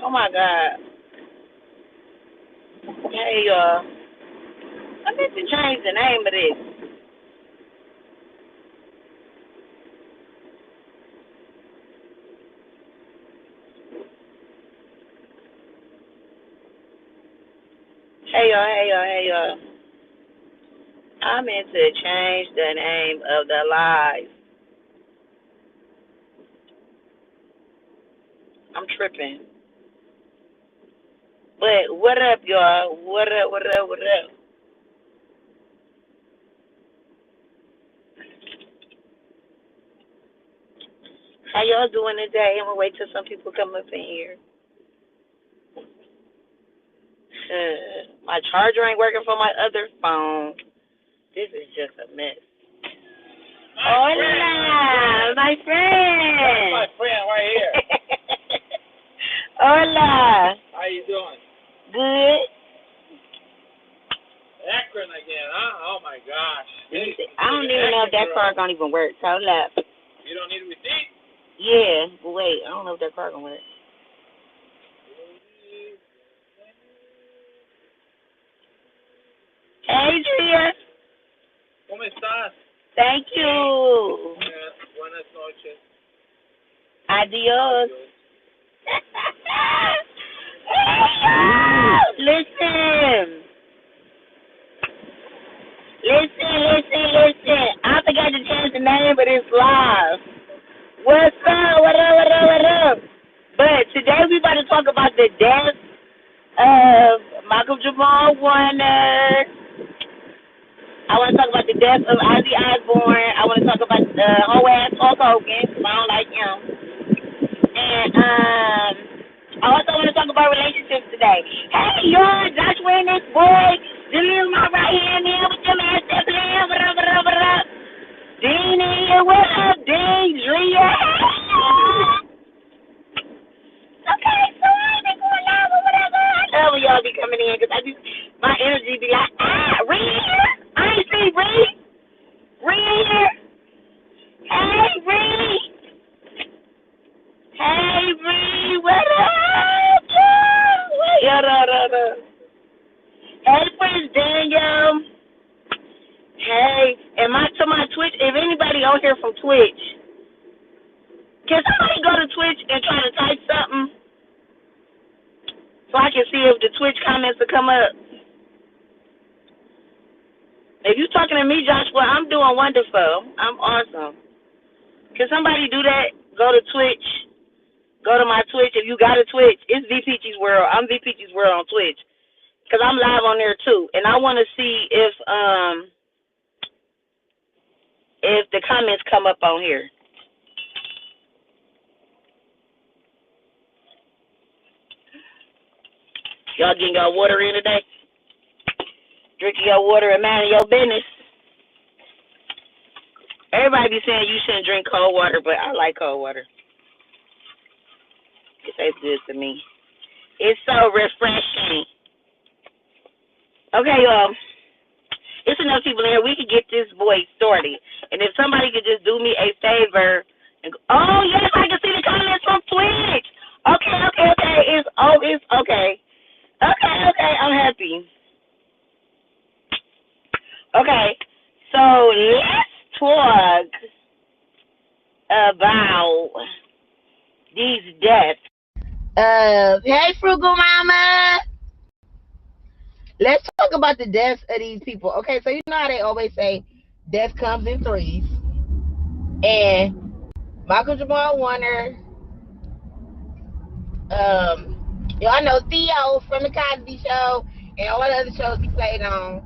Oh my God. Hey, I need to change the name of this. Hey, y'all. I meant to change the name of the live. I'm tripping. But what up, y'all? What up? How y'all doing today? I'm gonna wait till some people come up in here. My charger ain't working for my other phone. This is just a mess. Hola, my That's friend. my friend right here. Hola. How you doing? Good. Akron again, huh? Oh my gosh. Hey, I don't even know if that car gonna even work. So left. You don't need a receipt? Yeah, but wait, I don't know if that car gonna work. Hey, Drea. ¿Cómo estás? Thank you. Buenas noches. Adios. Listen. Listen. I forgot to change the name of this live. What's up? What up? But today we about to talk about the death of Michael Jamal Warner. I want to talk about the death of Ozzy Osbourne. I want to talk about whole ass Hulk Hogan because I don't like him. And I also want to talk about relationships today. Hey, y'all, Joshua and this boy, Julian, my right hand man with your man Stephen. What up? Dean in here. What up, Dean? Drea. Okay, so I ain't been going live or whatever. I love when y'all be coming in because my energy be like, Reed here? I ain't see Reed. Reed here? Hey, Reed. Hey, Reed, what up? Yeah. Hey, Prince Daniel. Hey, to my Twitch, if anybody out here from Twitch, can somebody go to Twitch and try to type something so I can see if the Twitch comments will come up? If you talking to me, Joshua, I'm doing wonderful. I'm awesome. Can somebody do that? Go to Twitch. Go to my Twitch. If you got a Twitch, it's VPG's World. I'm VPG's World on Twitch because I'm live on there too, and I want to see if the comments come up on here. Y'all getting your water in today? Drinking your water and minding your business. Everybody be saying you shouldn't drink cold water, but I like cold water. It tastes good to me. It's so refreshing. Okay, y'all. It's enough people in here. We could get this boy started. And if somebody could just do me a favor and go, oh yes, I can see the comments from Twitch. Okay. It's okay. Okay, I'm happy. Okay. So let's talk about these deaths. Hey, Frugal Mama. Let's talk about the deaths of these people. Okay, so you know how they always say death comes in threes. And Michael Jamal Warner, y'all know Theo from the Cosby Show and all the other shows he played on.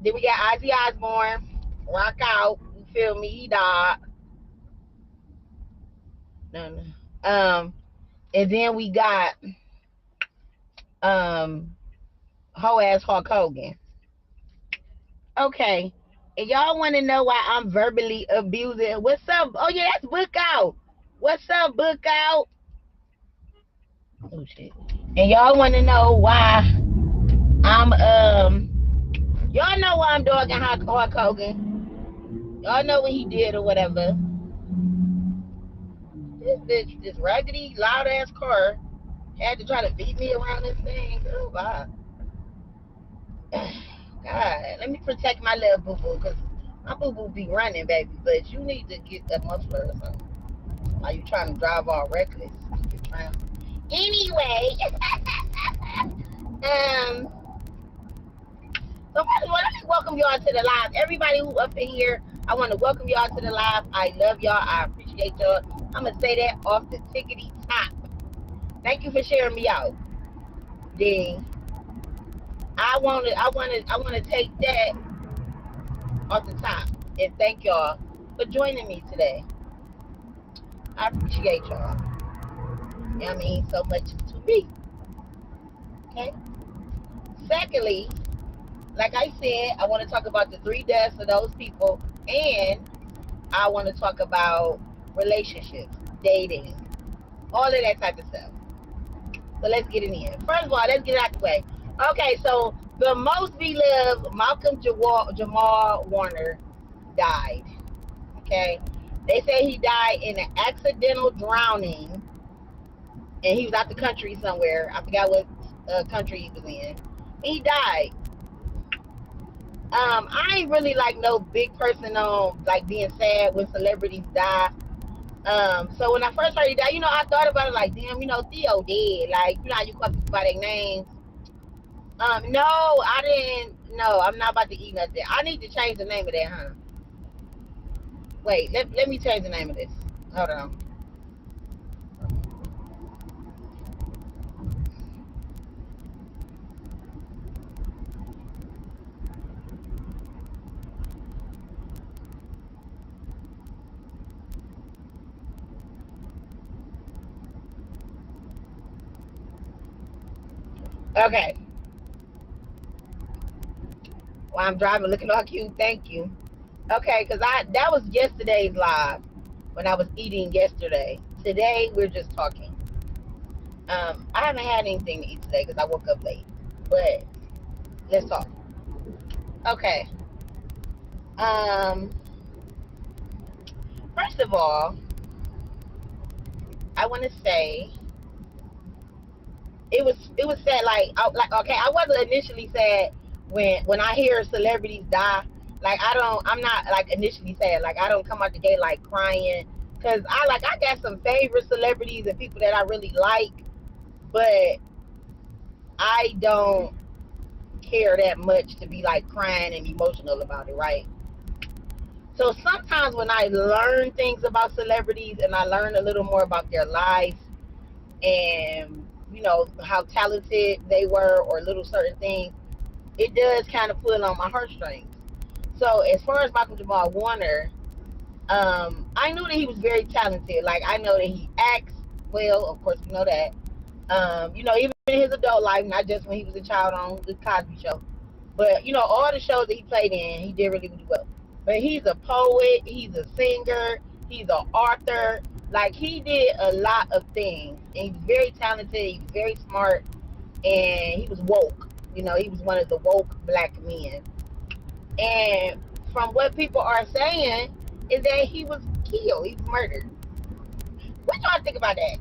Then we got Ozzy Osbourne, Rock Out, you feel me, he died. No. And then we got whole ass Hulk Hogan. Okay. And y'all want to know why I'm verbally abusing? What's up? Oh yeah, that's Book Out. What's up, Book Out? Oh shit. And y'all want to know why I'm y'all know why I'm dogging Hulk Hogan. Y'all know what he did or whatever. This raggedy, loud ass car had to try to beat me around this thing. Oh, wow. God, let me protect my little boo boo because my boo boo be running, baby. But you need to get a muffler or something. Are you trying to drive all reckless? You're trying. Anyway, so first of all, let me welcome y'all to the live. Everybody who up in here, I want to welcome y'all to the live. I love y'all. I appreciate y'all. I'm gonna say that off the tickety top. Thank you for sharing me out. Then I wanna take that off the top and thank y'all for joining me today. I appreciate y'all. Y'all mean so much to me. Okay. Secondly, like I said, I want to talk about the 3 deaths of those people, and I want to talk about relationships, dating, all of that type of stuff. So let's get it in. First of all, let's get it out the way. Okay, so the most beloved Malcolm Jamal Warner died. Okay, they say he died in an accidental drowning, and he was out the country somewhere. I forgot what country he was in. And he died. I ain't really like no big person on like being sad when celebrities die. So when I first heard he died, I thought about it like, damn, Theo dead. Like, how you call people by their names. No, I didn't. No, I'm not about to eat nothing. I need to change the name of that, huh? Wait, let me change the name of this. Hold on. Okay. While I'm driving, looking all cute. Thank you. Okay, because that was yesterday's live when I was eating yesterday. Today we're just talking. I haven't had anything to eat today because I woke up late. But let's talk. Okay. First of all, I want to say it was sad. Okay, I wasn't initially sad when I hear celebrities die. Like I'm not like initially sad. Like I don't come out the gate like crying because I got some favorite celebrities and people that I really like, but I don't care that much to be like crying and emotional about it, right? So sometimes when I learn things about celebrities and I learn a little more about their life and how talented they were or little certain things, it does kind of pull on my heartstrings. So as far as Malcolm Jamal Warner, I knew that he was very talented. Like I know that he acts well, of course we know that. Even in his adult life, not just when he was a child on the Cosby Show, but all the shows that he played in, he did really, really well. But he's a poet, he's a singer, he's an author. Like he did a lot of things, and he's very talented. He's very smart, and he was woke. He was one of the woke black men. And from what people are saying is that he was killed. He was murdered. What y'all think about that?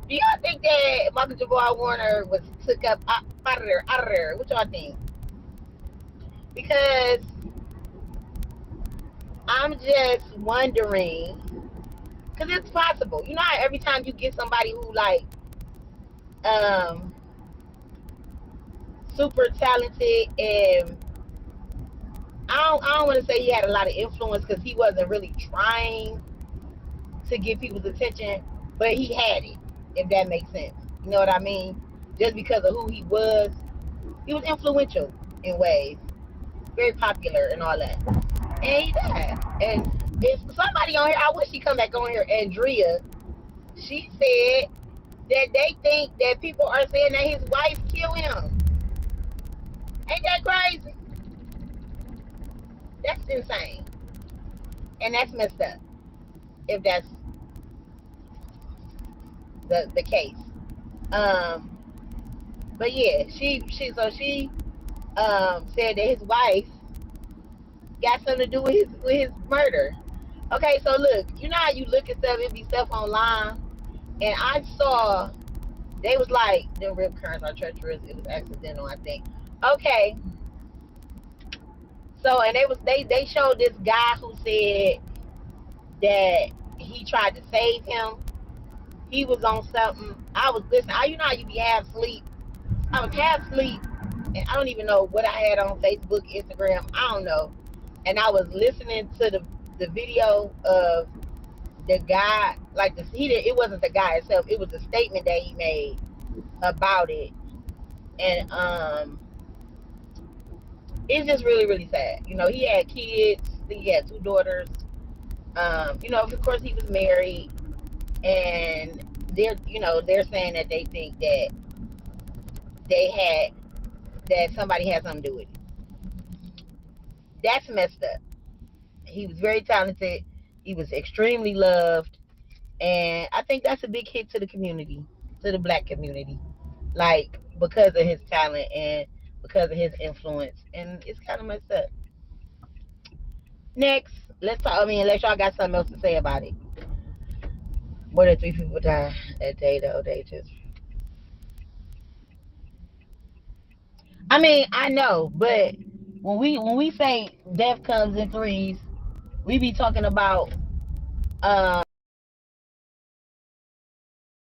Do y'all think that Malcolm Jamal Warner was took up out of there? What y'all think? Because I'm just wondering, because it's possible. You know how every time you get somebody who like super talented, and I don't want to say he had a lot of influence because he wasn't really trying to get people's attention, but he had it, if that makes sense. You know what I mean? Just because of who he was influential in ways, very popular and all that. And he died. And if somebody on here, I wish she come back on here, Andrea, she said that they think that people are saying that his wife killed him. Ain't that crazy? That's insane. And that's messed up, if that's the case. But yeah, she said that his wife got something to do with his murder. Okay, so look, you know how you look at stuff, it be stuff online, and I saw they was like the rip currents are treacherous. It was accidental, I think. Okay, so and they showed this guy who said that he tried to save him. He was on something. I was listening. You know how you be half asleep. I was half asleep, and I don't even know what I had on Facebook, Instagram. I don't know. And I was listening to the video of the guy. Like it wasn't the guy itself. It was a statement that he made about it, and it's just really really sad. You know, he had kids. He had two daughters. You know, of course he was married, and they're saying that they think that they had that somebody had something to do with it. That's messed up. He was very talented. He was extremely loved, and I think that's a big hit to the community, to the black community, like because of his talent and because of his influence, and it's kind of messed up. Next, let's talk. I mean, unless y'all got something else to say about it. More than three people died that day, though. They just. I mean, I know, but when we say death comes in threes, we be talking about um.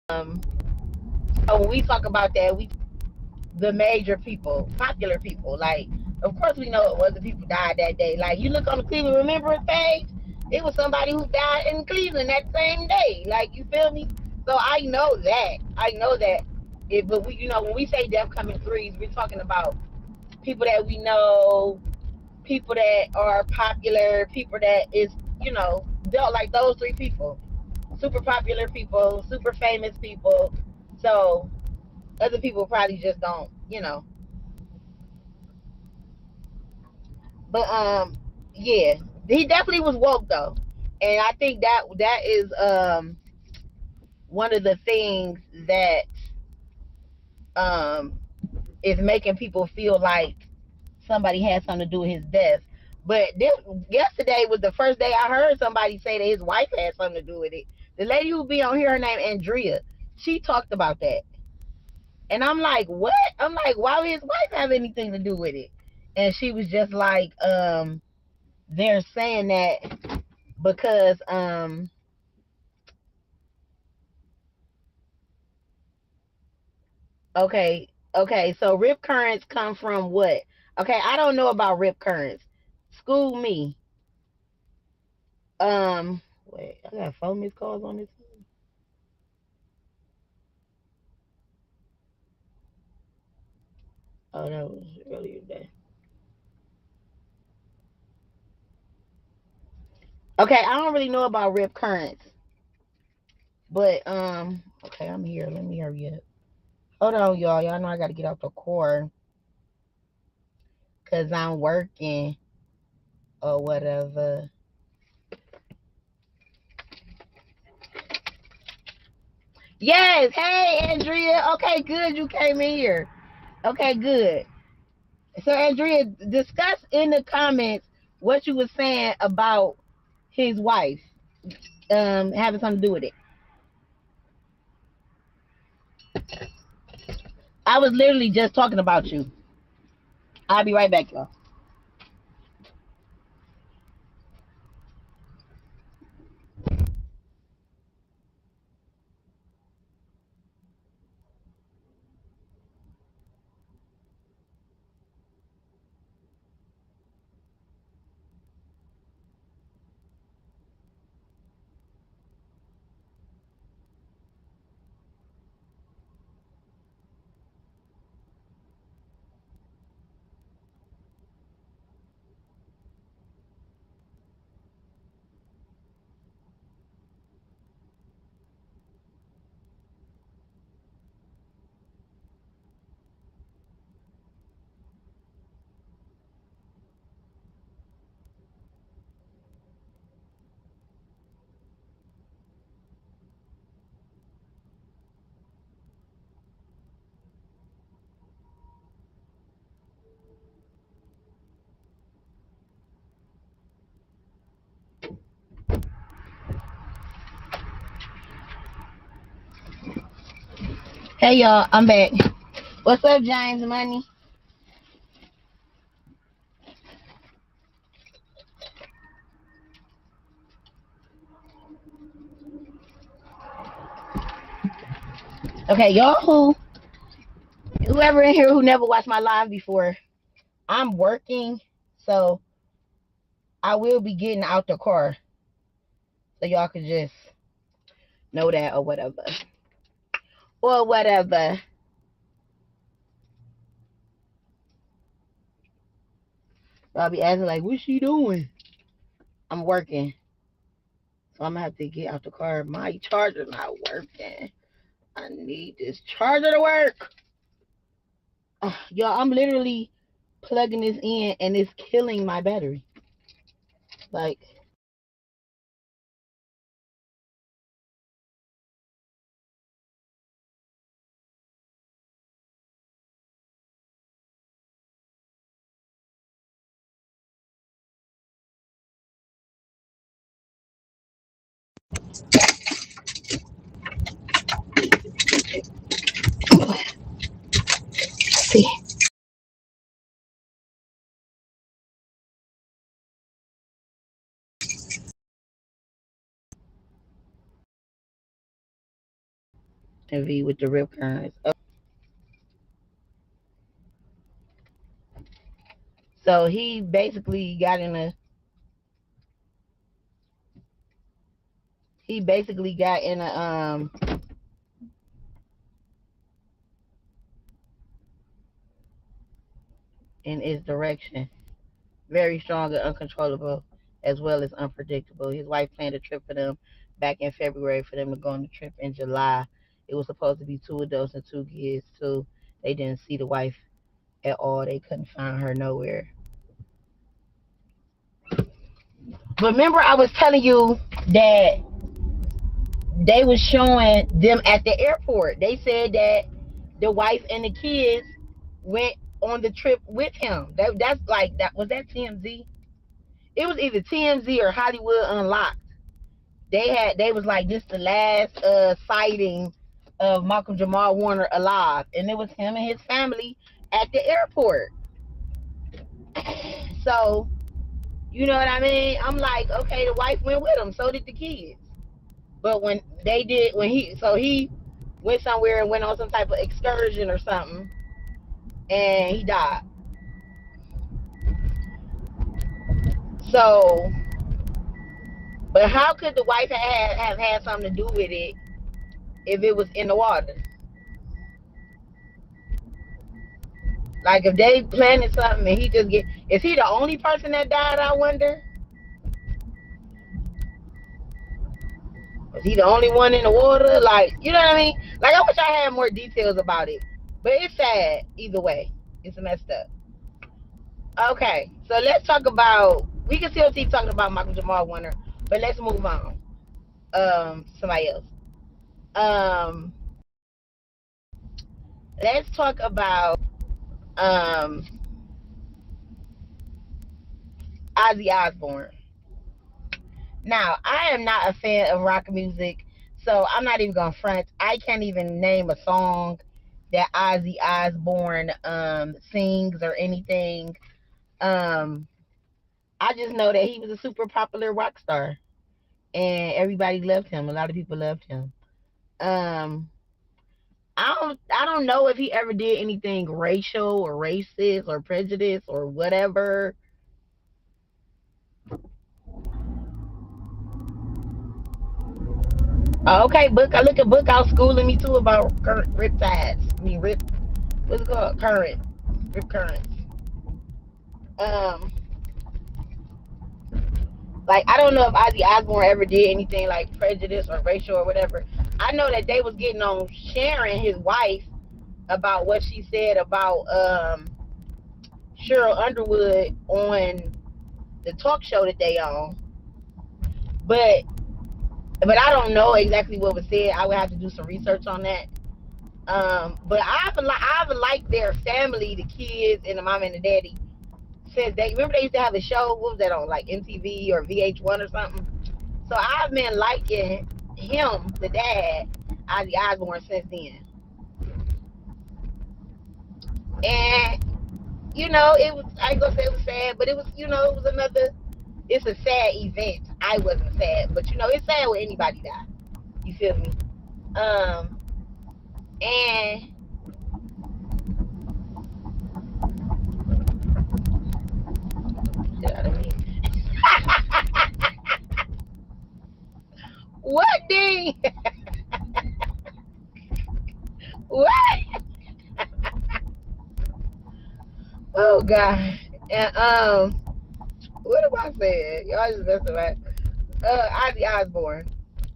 So when we talk about that, we the major people, popular people. Like, of course, we know it was the people died that day. Like, you look on the Cleveland Remembrance page, it was somebody who died in Cleveland that same day. Like, you feel me? So I know that. I know that. But when we say death coming threes, we're talking about people that we know, people that are popular, people that is, like those three people, super popular people, super famous people. So other people probably just don't. But yeah, he definitely was woke though, and I think that is one of the things that um is making people feel like somebody had something to do with his death. But yesterday was the first day I heard somebody say that his wife had something to do with it. The lady who be on here, her name Andrea, she talked about that, and I'm like, what? I'm like, why would his wife have anything to do with it? And she was just like, they're saying that because okay, so rip currents come from what? Okay, I don't know about rip currents. School me. Wait, I got 4 missed calls on this. Oh, that was earlier today. Okay, I don't really know about rip currents, but okay, I'm here. Let me hurry up. Hold on, y'all. Y'all know I gotta get off the core because I'm working or whatever. Yes, hey Andrea. Okay, good. You came in here. Okay, good. So Andrea, discuss in the comments what you were saying about his wife having something to do with it. I was literally just talking about you. I'll be right back, y'all. Hey y'all, I'm back. What's up, James Money? Okay, y'all whoever in here who never watched my live before, I'm working, so I will be getting out the car. So y'all can just know that or whatever. Or whatever. Y'all be asking like, what's she doing? I'm working. So I'm gonna have to get out the car. My charger's not working. I need this charger to work. Y'all, I'm literally plugging this in and it's killing my battery. Like, see. V with the rip currents. So he basically got in a in his direction. Very strong and uncontrollable, as well as unpredictable. His wife planned a trip for them back in February for them to go on the trip in July. It was supposed to be 2 adults and 2 kids, too. They didn't see the wife at all. They couldn't find her nowhere. Remember, I was telling you that they was showing them at the airport. They said that the wife and the kids went on the trip with him. That's like, that was that TMZ? It was either TMZ or Hollywood Unlocked. They was like, this the last sighting of Malcolm Jamal Warner alive, and it was him and his family at the airport. So, you know what I mean? I'm like, okay, the wife went with him, so did the kids. But he went somewhere and went on some type of excursion or something, and he died. So, but how could the wife have had something to do with it if it was in the water? Like, if they planted something and is he the only person that died, I wonder? Is he the only one in the water? Like, you know what I mean? Like, I wish I had more details about it. But it's sad either way. It's messed up. Okay, so let's talk about, we can still keep talking about Malcolm Jamal Warner, but let's move on. Somebody else. Let's talk about Ozzy Osbourne. Now, I am not a fan of rock music, so I'm not even gonna front. I can't even name a song that Ozzy Osbourne sings or anything. I just know that he was a super popular rock star, and everybody loved him. A lot of people loved him. I don't know if he ever did anything racial or racist or prejudiced or whatever. Okay, book. I look at book out schooling me too about current rip tides. I mean rip. What's it called? Rip currents. Like, I don't know if Ozzy Osbourne ever did anything like prejudice or racial or whatever. I know that they was getting on Sharon, his wife, about what she said about Cheryl Underwood on the talk show that they on. But I don't know exactly what was said. I would have to do some research on that. But I've liked their family, the kids and the mom and the daddy, since they used to have a show. What was that on, like MTV or VH1 or something? So I've been liking him, the dad, Ozzy Osbourne, since then. And you know, it was, I ain't gonna say it was sad, but it was, you know, it was another, it's a sad event. I wasn't sad, but you know, it's sad when anybody die. You feel me? Um, and shit out of me. What ding? What? Oh god. And what am I saying? Y'all just messing around. Ozzy Osbourne.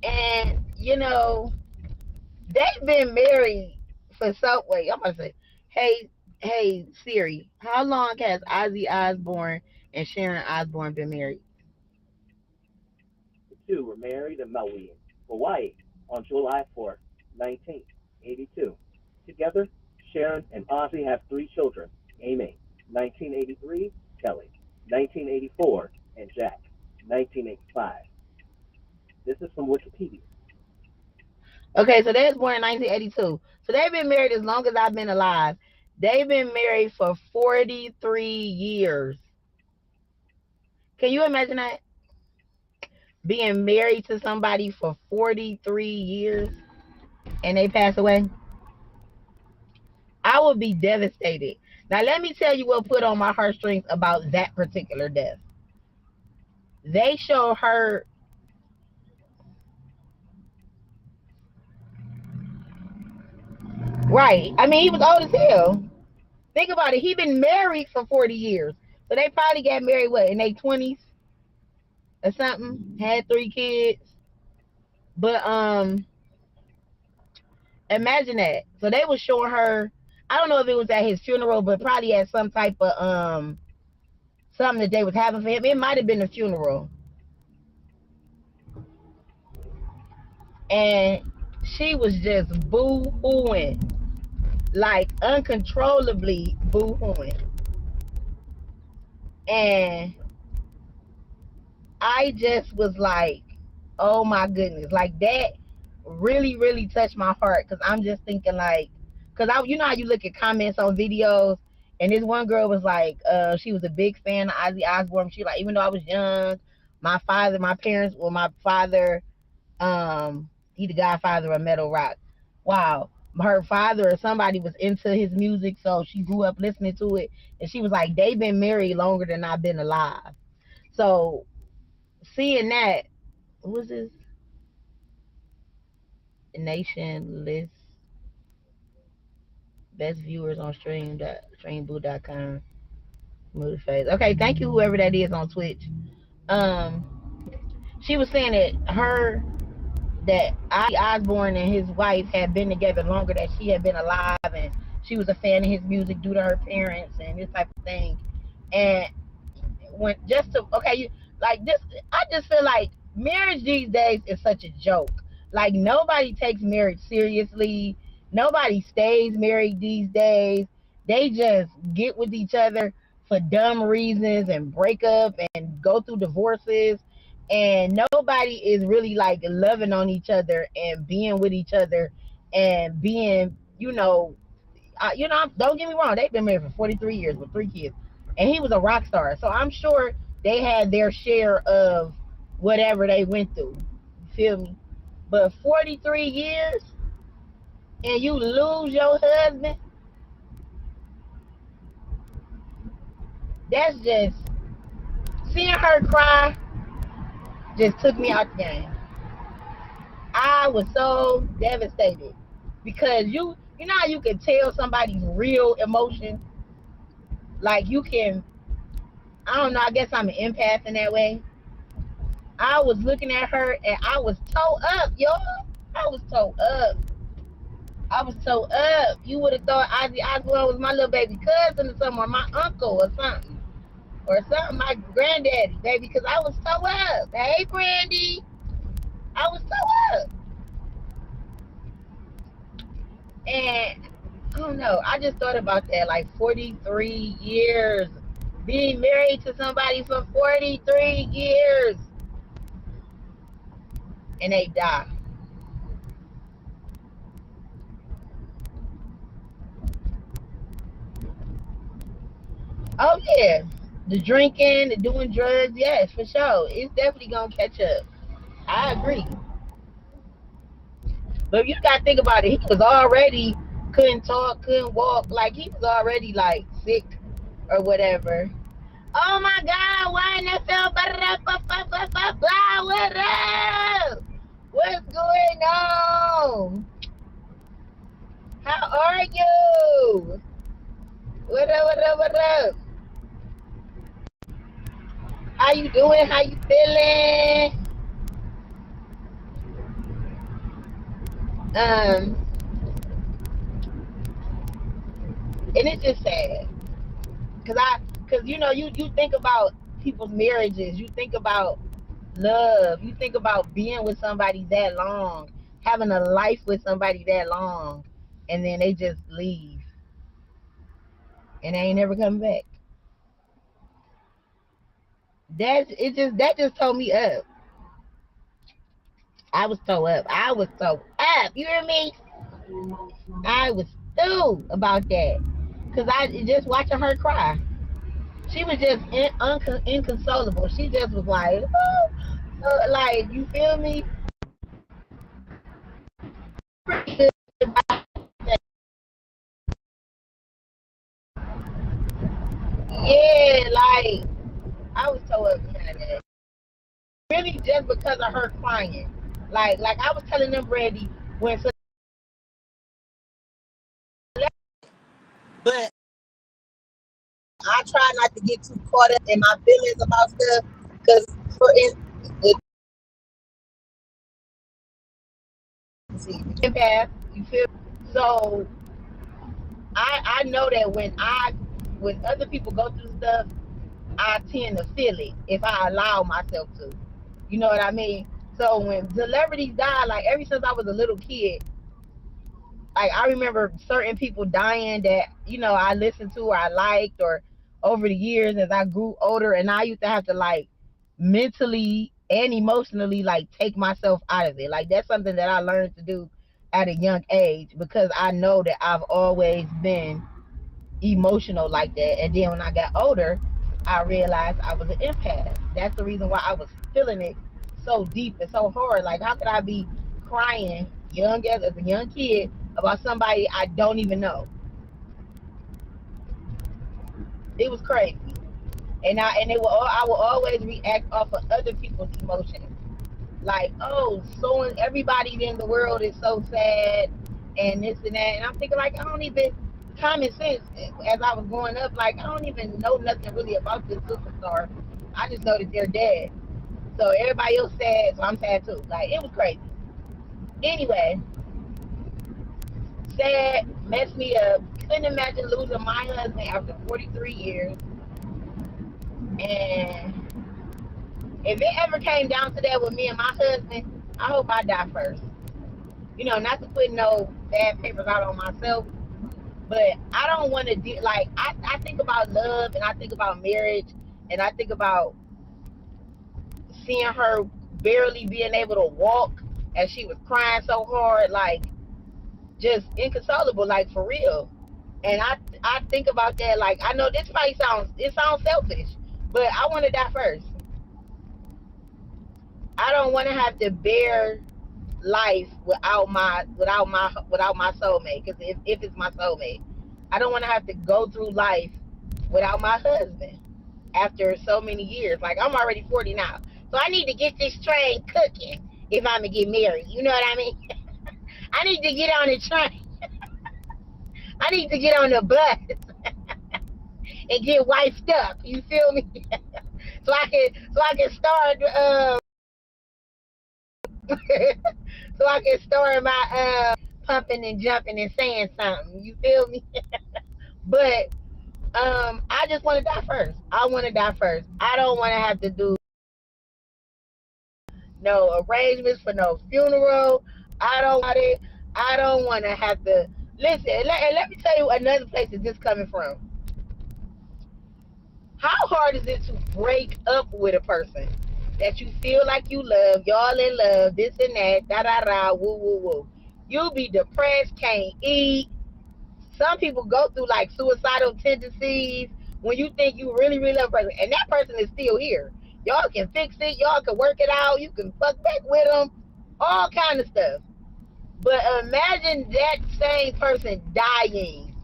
And you know, they've been married for so wait, I'm gonna say, hey, hey Siri, how long has Ozzy Osbourne and Sharon Osbourne been married? The two were married in Maui, Hawaii on July 4th, 1982. Together, Sharon and Ozzy have three children: Amy, 1983, Kelly, 1984, and Jack, 1985. This is from Wikipedia. Okay, so they was born in 1982. So they've been married as long as I've been alive. They've been married for 43 years. Can you imagine that? Being married to somebody for 43 years and they pass away? I would be devastated. Now, let me tell you what put on my heartstrings about that particular death. They show her. Right. I mean, he was old as hell. Think about it. He been married for 40 years. So they probably got married, what, in their 20s or something? Had three kids. But imagine that. So they was showing her, I don't know if it was at his funeral, but probably at some type of something that they was having for him. It might have been a funeral. And she was just boo-hooing. Like uncontrollably boo-hooing. And I just was like, oh my goodness. Like that really, really touched my heart. Cause I'm just thinking like, cause you know how you look at comments on videos, and this one girl was like, she was a big fan of Ozzy Osbourne. She like, even though I was young, my father, he the godfather of metal rock. Wow. Her father or somebody was into his music, so she grew up listening to it. And she was like, they've been married longer than I've been alive. So seeing that, what was this? Nation list best viewers on streamboot.com. Smooth face. Okay, thank you whoever that is on Twitch. Um, she was saying that Ozzy Osbourne and his wife had been together longer than she had been alive, and she was a fan of his music due to her parents and this type of thing. And when just to okay, you like this, I just feel like marriage these days is such a joke. Like nobody takes marriage seriously. Nobody stays married these days. They just get with each other for dumb reasons and break up and go through divorces. And nobody is really like loving on each other and being with each other and being, don't get me wrong, they've been married for 43 years with three kids. And he was a rock star. So I'm sure they had their share of whatever they went through. You feel me? But 43 years and you lose your husband, that's just, seeing her cry just took me out the game. I was so devastated because you know how you can tell somebody's real emotion? Like you can, I don't know, I guess I'm an empath in that way. I was looking at her and I was tore up, y'all. I was tore up. I was tore up. You would have thought Ozzy Osbourne was my little baby cousin or something, or my uncle or something. Or something, my granddaddy, baby, because I was tore up. Hey, Brandy. I was tore up. And I don't know. I just thought about that. Like 43 years. Being married to somebody for 43 years. And they die. Oh yeah, the drinking, the doing drugs, yes, for sure. It's definitely gonna catch up. I agree. But you gotta think about it. He was already couldn't talk, couldn't walk. Like he was already like sick or whatever. Oh my God, why NFL? What up? What's going on? How are you? What up? What up? What up? How you doing? How you feeling? Um, and it's just sad, cause you think about people's marriages, you think about love, you think about being with somebody that long, having a life with somebody that long, and then they just leave and they ain't never coming back. That just told me up. I was so up. I was so up. You hear me? I was through about that. Cause I just watching her cry. She was just inconsolable. She just was like, oh, like you feel me? Yeah, like I was so up behind that. Really, just because of her crying. Like I was telling them, Brandy, when but I try not to get too caught up in my feelings about stuff. Because for instance, empath, you feel me? So I know that when other people go through stuff, I tend to feel it if I allow myself to. You know what I mean? So when celebrities die, like ever since I was a little kid, like I remember certain people dying that I listened to or I liked, or over the years as I grew older, and I used to have to like mentally and emotionally like take myself out of it. Like that's something that I learned to do at a young age, because I know that I've always been emotional like that. And then when I got older, I realized I was an empath. That's the reason why I was feeling it so deep and so hard. Like, how could I be crying as a young kid about somebody I don't even know? It was crazy. I will always react off of other people's emotions. Like, oh, so everybody in the world is so sad and this and that. And I'm thinking, like, I don't even, common sense, as I was growing up, like, I don't even know nothing really about this superstar. I just know that they're dead. So everybody else sad, so I'm sad too. Like, it was crazy. Anyway, sad, messed me up. Couldn't imagine losing my husband after 43 years. And if it ever came down to that with me and my husband, I hope I die first. Not to put no bad papers out on myself, but I don't want to like I think about love, and I think about marriage, and I think about seeing her barely being able to walk as she was crying so hard, like just inconsolable, like for real. And I think about that, like I know this probably sounds selfish, but I want to die first. I don't want to have to bear life without my soulmate. Because if it's my soulmate, I don't want to have to go through life without my husband after so many years. Like I'm already 40 now, so I need to get this train cooking if I'm gonna get married. You know what I mean? I need to get on the train. I need to get on the bus and get wifed up. You feel me? So I can start. So I can start my pumping and jumping and saying something. You feel me? But I just want to die first. I want to die first. I don't want to have to do no arrangements for no funeral. I don't want it. I don't want to have to listen. Let me tell you another place that this coming from. How hard is it to break up with a person that you feel like you love, y'all in love, this and that, da da da, woo woo woo. You'll be depressed, can't eat. Some people go through like suicidal tendencies, when you think you really, really love a person, and that person is still here. Y'all can fix it. Y'all can work it out. You can fuck back with them. All kind of stuff. But imagine that same person dying,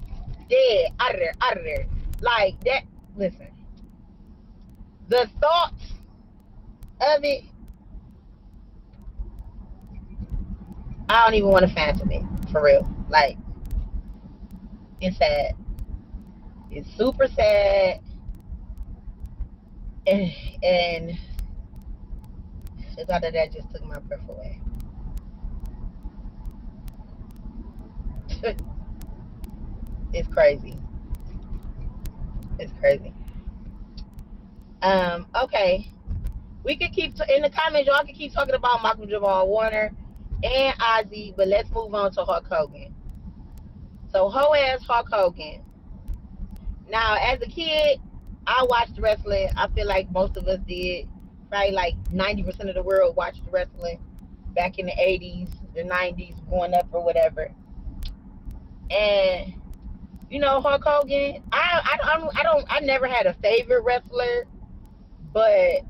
dead, out of there. Like that. Listen, the thoughts of it, I don't even want to fathom it, for real. Like, it's sad. It's super sad. And the thought of that just took my breath away. It's crazy. It's crazy. Okay. We could keep in the comments. Y'all can keep talking about Malcolm Jamal Warner and Ozzy, but let's move on to Hulk Hogan. So, ass Hulk Hogan. Now, as a kid, I watched wrestling. I feel like most of us did. Probably like 90% of the world watched wrestling back in the 80s, the 90s, going up or whatever. And you know, Hulk Hogan. I never had a favorite wrestler, but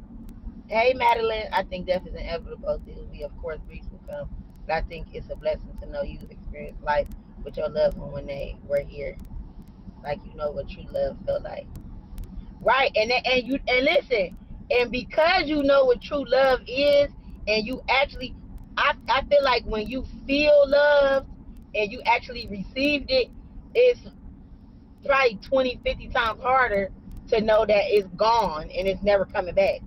hey, Madeline, I think death is inevitable. It will be, of course, Reese will come. But I think it's a blessing to know you experienced life with your loved one when they were here. Like, you know what true love felt like, right? And listen, and because you know what true love is, and you actually, I feel like when you feel love and you actually received it, it's probably 20, 50 times harder to know that it's gone and it's never coming back.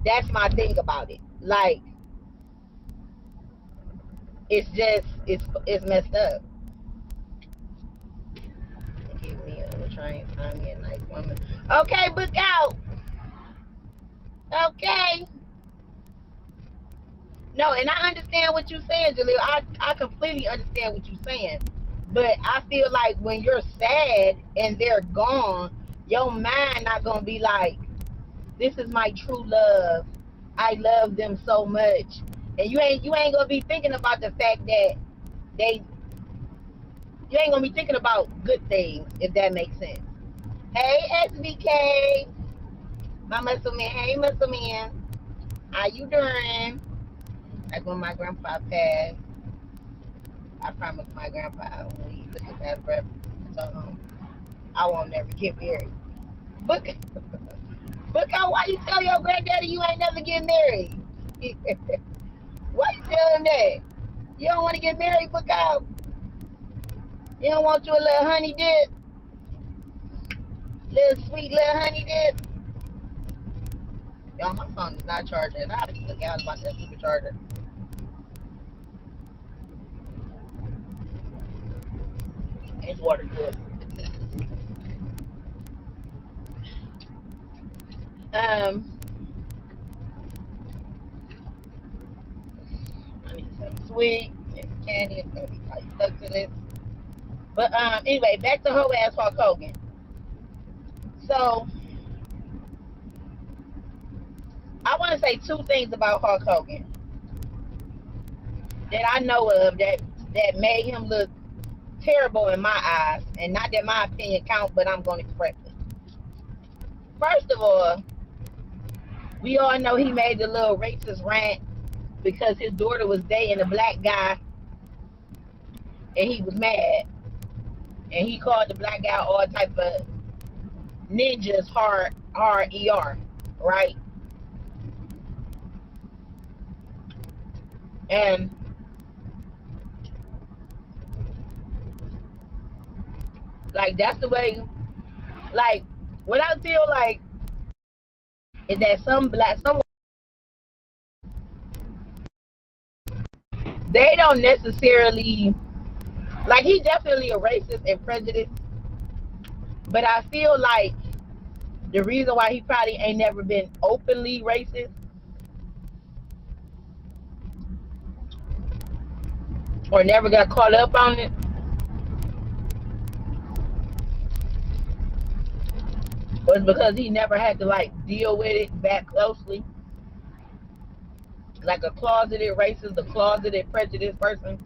That's my thing about it. Like, it's just, it's messed up. Give me a try and find me a nice woman. Okay, book out. Okay. No, and I understand what you're saying, Jaleel. I completely understand what you're saying. But I feel like when you're sad and they're gone, your mind not gonna be like, this is my true love. I love them so much. And you ain't gonna be thinking about the fact that you ain't gonna be thinking about good things, if that makes sense. Hey, SBK. My muscle man. Hey, muscle man. How you doing? Like when my grandpa passed, I promised my grandpa when he took his last breath, so I won't never get married. Book out, why you tell your granddaddy you ain't never get married? Why you tell him that? You don't want to get married, book out? You don't want you a little honey dip? Little sweet little honey dip? Y'all, my phone is not charging. I was about that supercharger. It's water good. I need some sweet and candy. It's gonna be probably stuck to this. But anyway, back to ass Hulk Hogan. So I want to say two things about Hulk Hogan that I know of that made him look terrible in my eyes, and not that my opinion counts, but I'm going to express it. First of all, we all know he made the little racist rant because his daughter was dating a black guy, and he was mad, and he called the black guy all type of ninjas, hard ER, right? And like, that's the way, like, what I feel like is that some they don't necessarily, like, he's definitely a racist and prejudiced, but I feel like the reason why he probably ain't never been openly racist or never got caught up on it was because he never had to, like, deal with it that closely. Like a closeted racist, a closeted prejudiced person.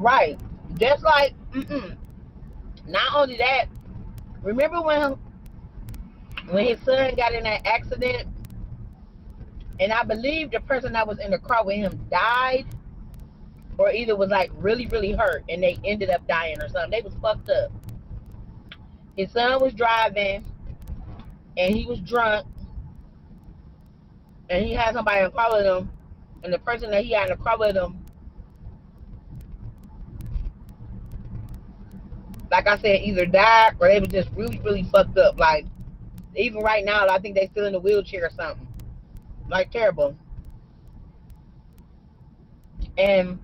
Right. Just like, not only that, remember when his son got in that accident, and I believe the person that was in the car with him died, or either was like really, really hurt, and they ended up dying or something. They was fucked up. His son was driving, and he was drunk, and he had somebody in the car with him, and the person that he had in the car with him, like I said, either died or they was just really, really fucked up. Like, even right now, I think they still in a wheelchair or something. Like, terrible. And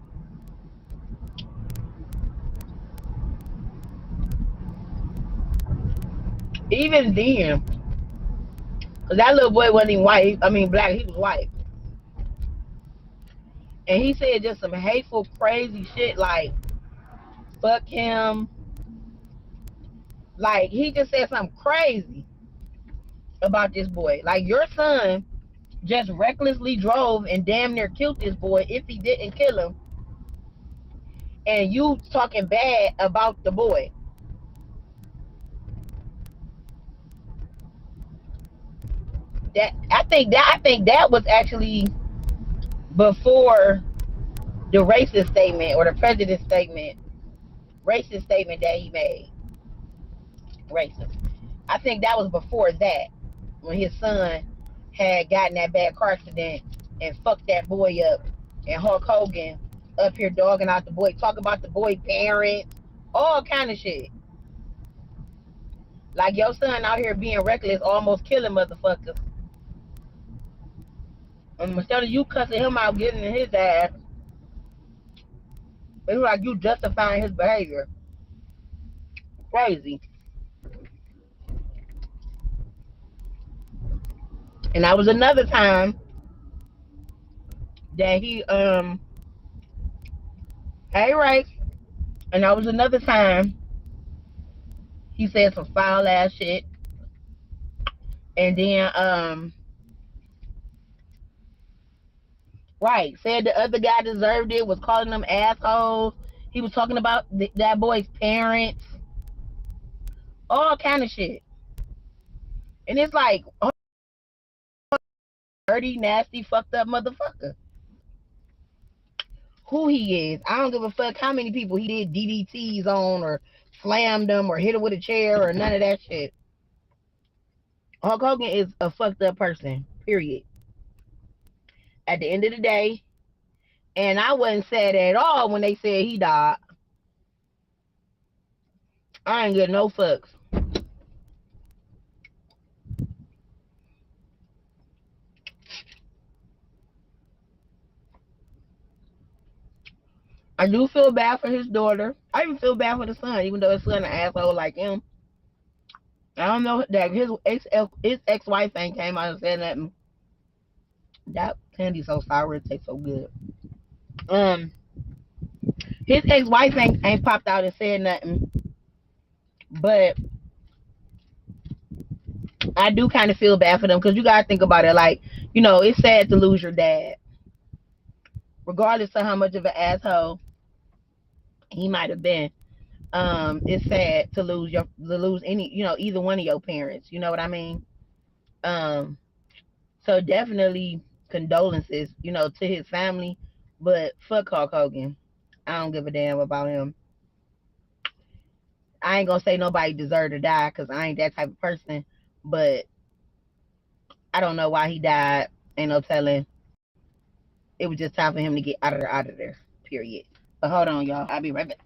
even then, cause that little boy wasn't even white. I mean, black. He was white. And he said just some hateful, crazy shit like "fuck him." Like, he just said something crazy about this boy. Like, your son just recklessly drove and damn near killed this boy if he didn't kill him, and you talking bad about the boy. I think that was actually before the racist statement or the prejudice statement, racist statement that he made. Racist. I think that was before that, when his son had gotten that bad car accident and fucked that boy up, and Hulk Hogan up here dogging out the boy, talk about the boy parents, all kind of shit. Like, your son out here being reckless, almost killing motherfuckers. And instead of you cussing him out, getting in his ass, it's like you justifying his behavior. Crazy. And that was another time that he hey Ray. And that was another time he said some foul ass shit. And then right, said the other guy deserved it, was calling them assholes. He was talking about that boy's parents, all kind of shit. And it's like, oh, dirty, nasty, fucked up motherfucker. Who he is, I don't give a fuck how many people he did DDTs on, or slammed them, or hit him with a chair, or none of that shit. Hulk Hogan is a fucked up person, period. At the end of the day, and I wasn't sad at all when they said he died. I ain't getting no fucks. I do feel bad for his daughter. I even feel bad for the son, even though his son an asshole like him. I don't know that his ex wife ain't came out and said nothing. That candy's so sour, it tastes so good. Um, his ex wife ain't popped out and said nothing, but I do kind of feel bad for them, because you gotta think about it. Like, it's sad to lose your dad, regardless of how much of an asshole he might have been. It's sad to lose any, either one of your parents. You know what I mean? Um, so definitely condolences, to his family. But fuck Hulk Hogan. I don't give a damn about him. I ain't gonna say nobody deserved to die, because I ain't that type of person. But I don't know why he died. Ain't no telling. It was just time for him to get out of there. Period. But hold on, y'all. I'll be right back.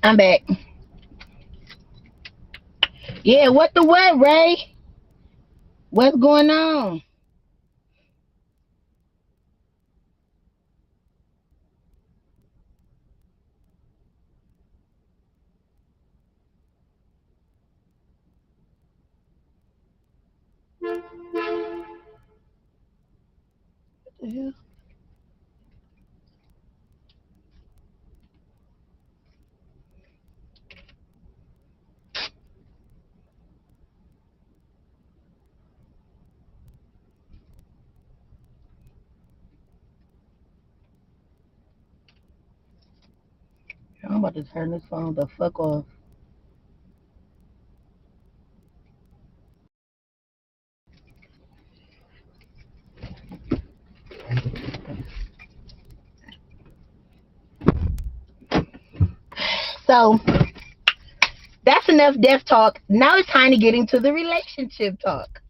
I'm back. Yeah, what the what, Ray? What's going on? What the hell? I'm about to turn this phone the fuck off. So that's enough death talk. Now it's time to get into the relationship talk.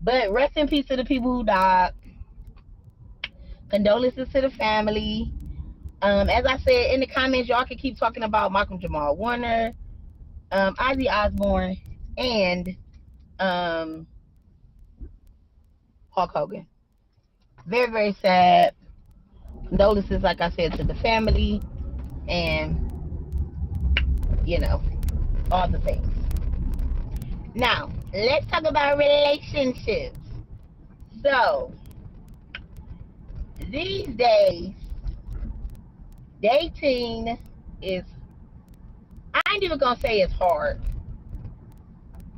But rest in peace to the people who died. Condolences to the family. As I said in the comments, y'all can keep talking about Malcolm Jamal Warner, Ozzy Osbourne, and um, Hulk Hogan. Very, very sad. Condolences, like I said, to the family, and you know, all the things. Now, let's talk about relationships. So, these days, dating is, I ain't even gonna say it's hard.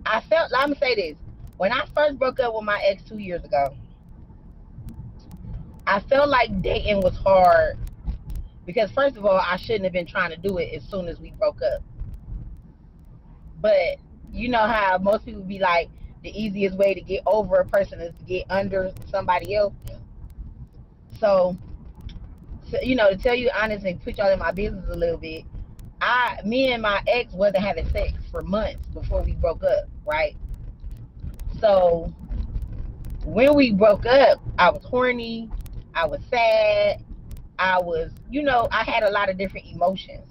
I'm gonna say this. When I first broke up with my ex 2 years ago, I felt like dating was hard because, first of all, I shouldn't have been trying to do it as soon as we broke up. But you know how most people be like, the easiest way to get over a person is to get under somebody else. So to tell you honest and put y'all in my business a little bit, me and my ex wasn't having sex for months before we broke up, right? So when we broke up, I was horny, I was sad, I was, I had a lot of different emotions.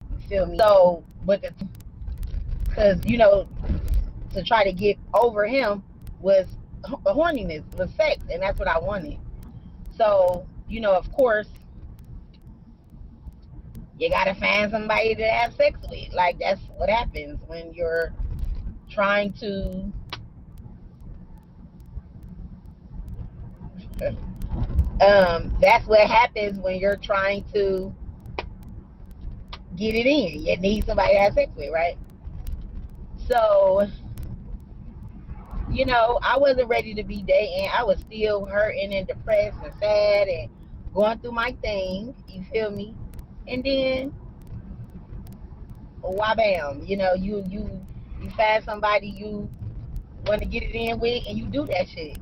You feel me? So, because, to try to get over him was horniness, was sex, and that's what I wanted. So, of course, you gotta find somebody to have sex with. Like, that's what happens when you're trying to that's what happens when you're trying to get it in. You need somebody to have sex with, right? So, I wasn't ready to be dating. I was still hurting and depressed and sad and going through my thing. You feel me? And then, why bam? You find somebody you want to get it in with, and you do that shit.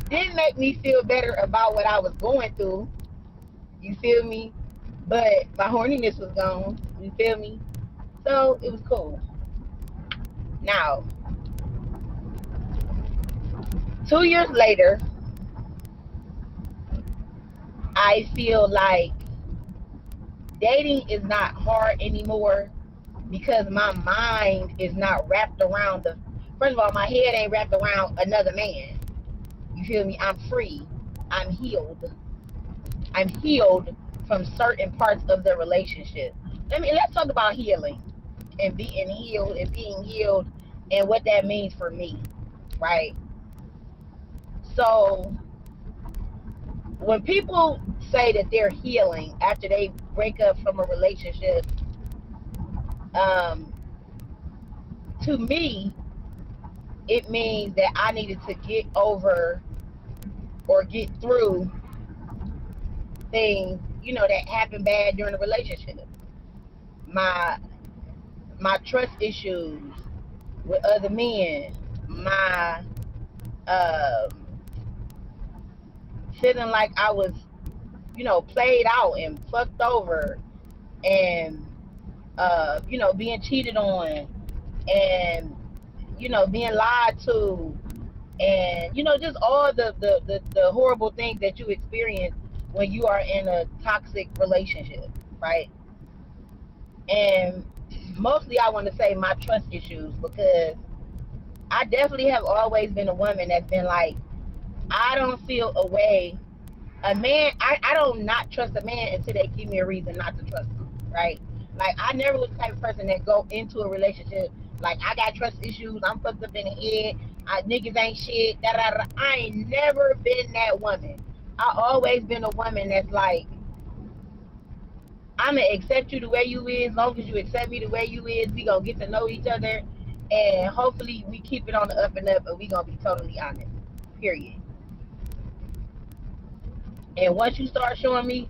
Didn't make me feel better about what I was going through. You feel me? But my horniness was gone. You feel me? So it was cool. Now, 2 years later, I feel like dating is not hard anymore because my mind is not wrapped around first of all, my head ain't wrapped around another man. You feel me? I'm free. I'm healed. I'm healed from certain parts of the relationship. Let's talk about healing and being healed and what that means for me, right? So when people say that they're healing after they break up from a relationship, to me, it means that I needed to get over or get through things, that happened bad during the relationship. My trust issues with other men, my feeling like I was, played out and fucked over, and being cheated on, and being lied to, and just all the horrible things that you experience when you are in a toxic relationship. right? And mostly I want to say my trust issues, because I definitely have always been a woman that's been like, I don't feel a way. A man, I don't not trust a man until they give me a reason not to trust them, right? Like, I never was the type of person that go into a relationship like, I got trust issues, I'm fucked up in the head, niggas ain't shit, da da da. I ain't never been that woman. I always been a woman that's like, I'm gonna accept you the way you is. As long as you accept me the way you is, we gonna get to know each other, and hopefully we keep it on the up and up, and we gonna be totally honest. Period. And once you start showing me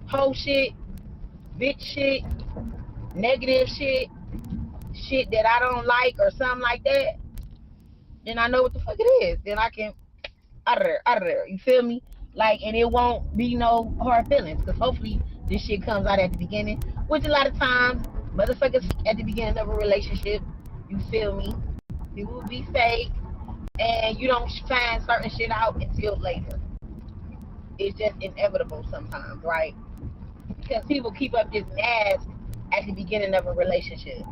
whole shit, bitch shit, negative shit, shit that I don't like or something like that, then I know what the fuck it is. Then I can out of there. You feel me? Like, and it won't be no hard feelings, because hopefully this shit comes out at the beginning, which a lot of times motherfuckers at the beginning of a relationship, you feel me? It will be fake, and you don't find certain shit out until later. It's just inevitable sometimes, right? Because people keep up this mask at the beginning of a relationship.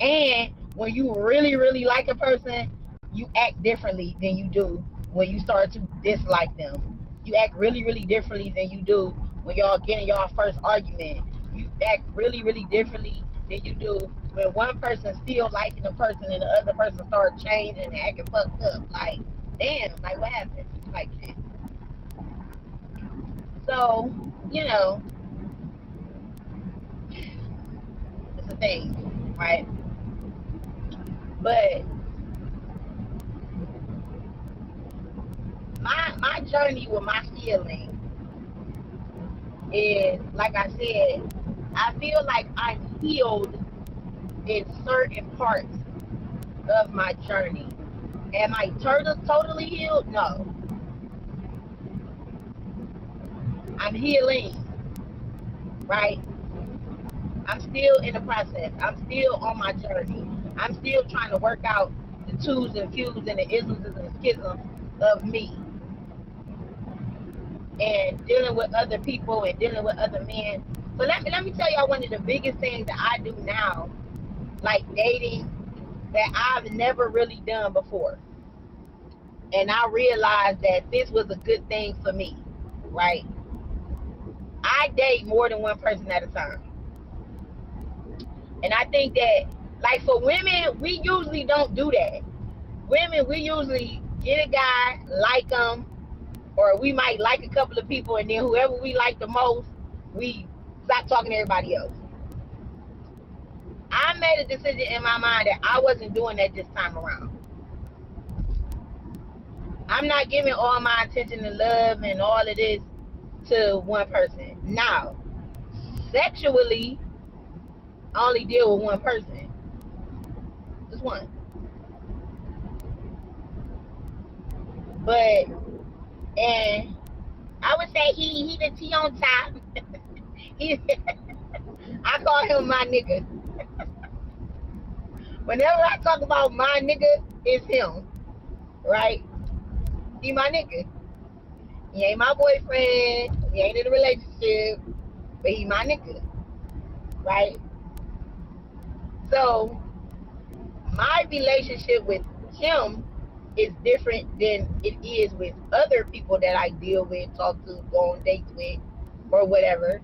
And when you really, really like a person, you act differently than you do when you start to dislike them. You act really, really differently than you do when y'all get in y'all first argument. You act really, really differently than you do when one person still liking the person and the other person start changing and acting fucked up. Like, damn, like, what happened? Like, shit. So, you know, it's a thing, right? But my journey with my healing is, like I said, I feel like I'm healed in certain parts of my journey. Am I totally healed? No. I'm healing, right? I'm still in the process. I'm still on my journey. I'm still trying to work out the twos and fews and the isms and the schisms of me. And dealing with other people and dealing with other men. So let me tell y'all one of the biggest things that I do now, like dating, that I've never really done before. And I realized that this was a good thing for me, right? I date more than one person at a time. And I think that, like, for women, we usually don't do that. Women, we usually get a guy, like him, or we might like a couple of people, and then whoever we like the most, we stop talking to everybody else. I made a decision in my mind that I wasn't doing that this time around. I'm not giving all my attention and love and all of this to one person. Now, sexually, I only deal with one person. Just one. But, and I would say he the T on top. I call him my nigga. Whenever I talk about my nigga, it's him, right? He my nigga. He ain't my boyfriend. He ain't in a relationship, but he my nigga, right? So my relationship with him is different than it is with other people that I deal with, talk to, go on dates with, or whatever.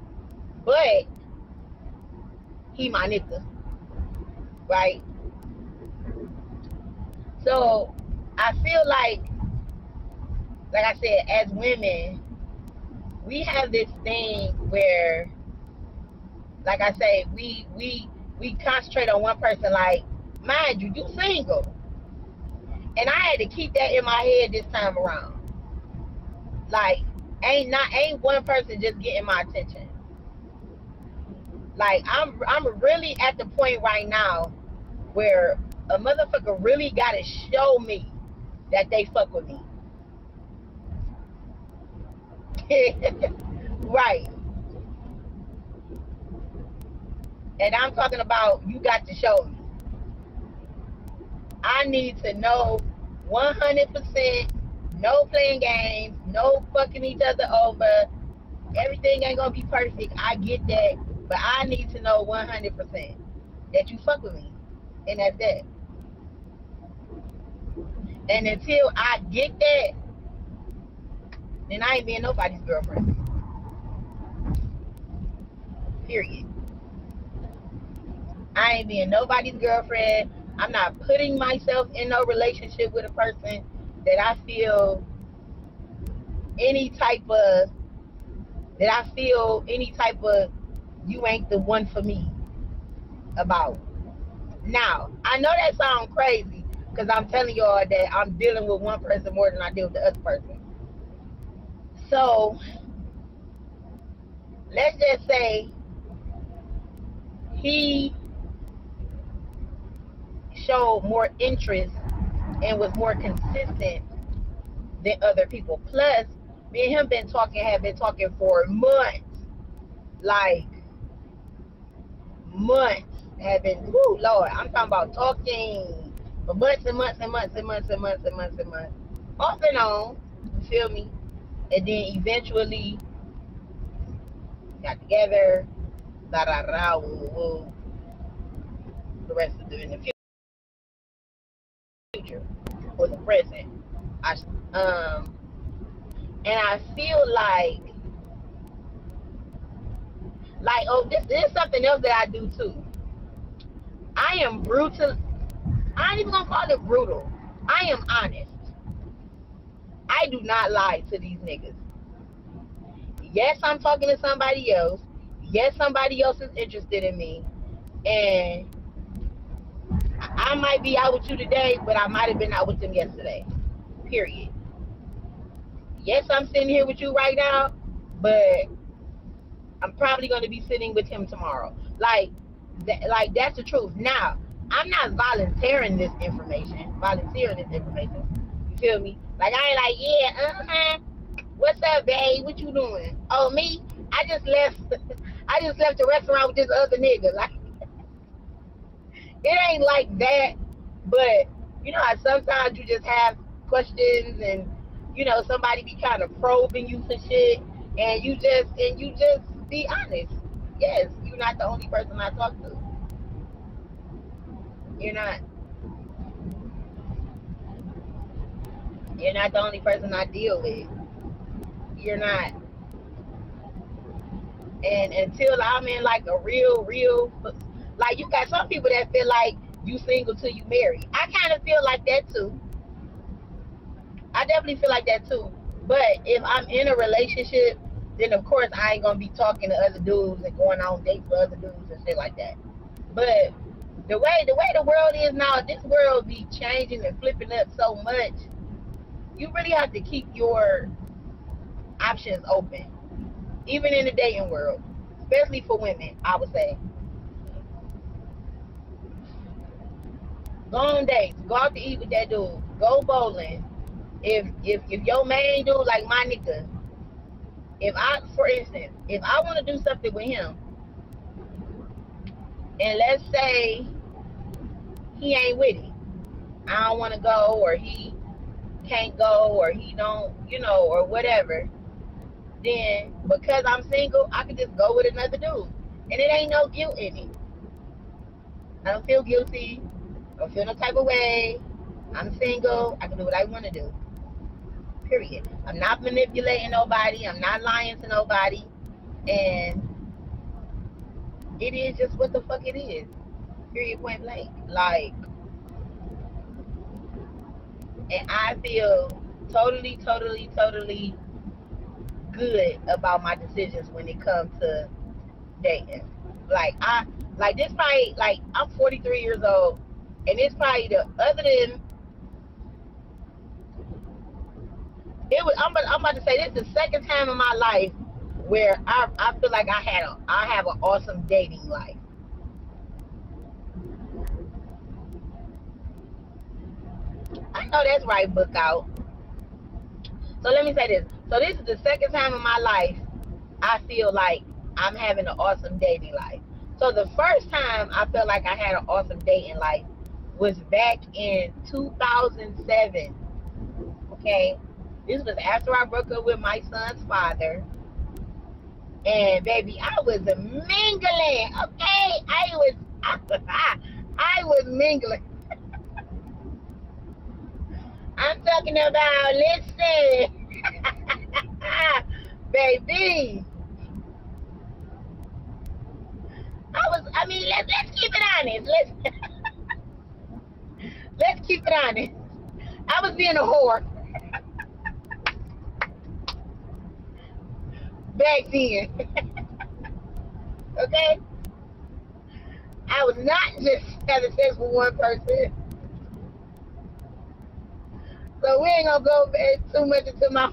But he my nigga, right? So I feel like I said, as women, we have this thing where, like I say, we concentrate on one person. Like, mind you, you single. And I had to keep that in my head this time around. Like, ain't one person just getting my attention. Like, I'm really at the point right now where a motherfucker really gotta show me that they fuck with me. Right. And I'm talking about, you got to show me. I need to know 100%, no playing games, no fucking each other over, everything ain't gonna be perfect. I get that, but I need to know 100% that you fuck with me, and that's that. And until I get that, then I ain't being nobody's girlfriend. Period. I ain't being nobody's girlfriend. I'm not putting myself in no relationship with a person that I feel any type of you ain't the one for me about. Now, I know that sounds crazy because I'm telling y'all that I'm dealing with one person more than I deal with the other person. So, let's just say he showed more interest and was more consistent than other people. Plus, me and him have been talking for months. Like months. Have been, whoo, Lord, I'm talking about talking for months and months and months and months and months and months and months. Off and on, you feel me? And then eventually got together, da da da, woo woo. The rest of it in the future or the present. And I feel like this is something else that I do too. I am brutal. I ain't even gonna call it brutal. I am honest. I do not lie to these niggas. Yes, I'm talking to somebody else. Yes, somebody else is interested in me. And I might be out with you today, but I might have been out with them yesterday. Period. Yes, I'm sitting here with you right now, but I'm probably going to be sitting with him tomorrow. Like that's the truth. Now, I'm not volunteering this information. You feel me? Like, I ain't like, yeah, what's up, babe? What you doing? Oh, me? I just left the restaurant with this other nigga. Like, it ain't like that. But, you know, sometimes you just have questions and, you know, somebody be kind of probing you for shit, and you just be honest. Yes, you're not the only person I talk to. You're not the only person I deal with. You're not. And until I'm in like a real, like, you got some people that feel like you single till you married. I kind of feel like that too. I definitely feel like that too. But if I'm in a relationship, then of course I ain't gonna be talking to other dudes and going on dates with other dudes and shit like that. But the way the world is now, this world be changing and flipping up so much. You really have to keep your options open, even in the dating world, especially for women. I would say, go on dates, go out to eat with that dude, go bowling. If your main dude, like my nigga, for instance, if I want to do something with him, and let's say he ain't with it, I don't want to go, or he can't go, or he don't, you know, or whatever, then because I'm single, I can just go with another dude, and it ain't no guilt in it. I don't feel guilty. I don't feel no type of way. I'm single. I can do what I want to do. Period. I'm not manipulating nobody. I'm not lying to nobody. And it is just what the fuck it is. Period, point blank. Like, and I feel totally good about my decisions when it comes to dating. Like this probably, like, I'm 43 years old, and it's probably I'm about to say, this is the second time in my life where I feel like I have an awesome dating life. I know that's right, book out. So let me say this. So this is the second time in my life I feel like I'm having an awesome dating life. So the first time I felt like I had an awesome dating life was back in 2007. Okay? This was after I broke up with my son's father. And baby, I was mingling. Okay, I was mingling. I'm talking about, listen, baby. Let's keep it honest. Let's keep it honest. I was being a whore back then. Okay? I was not just having sex with one person. So we ain't gonna go too much into my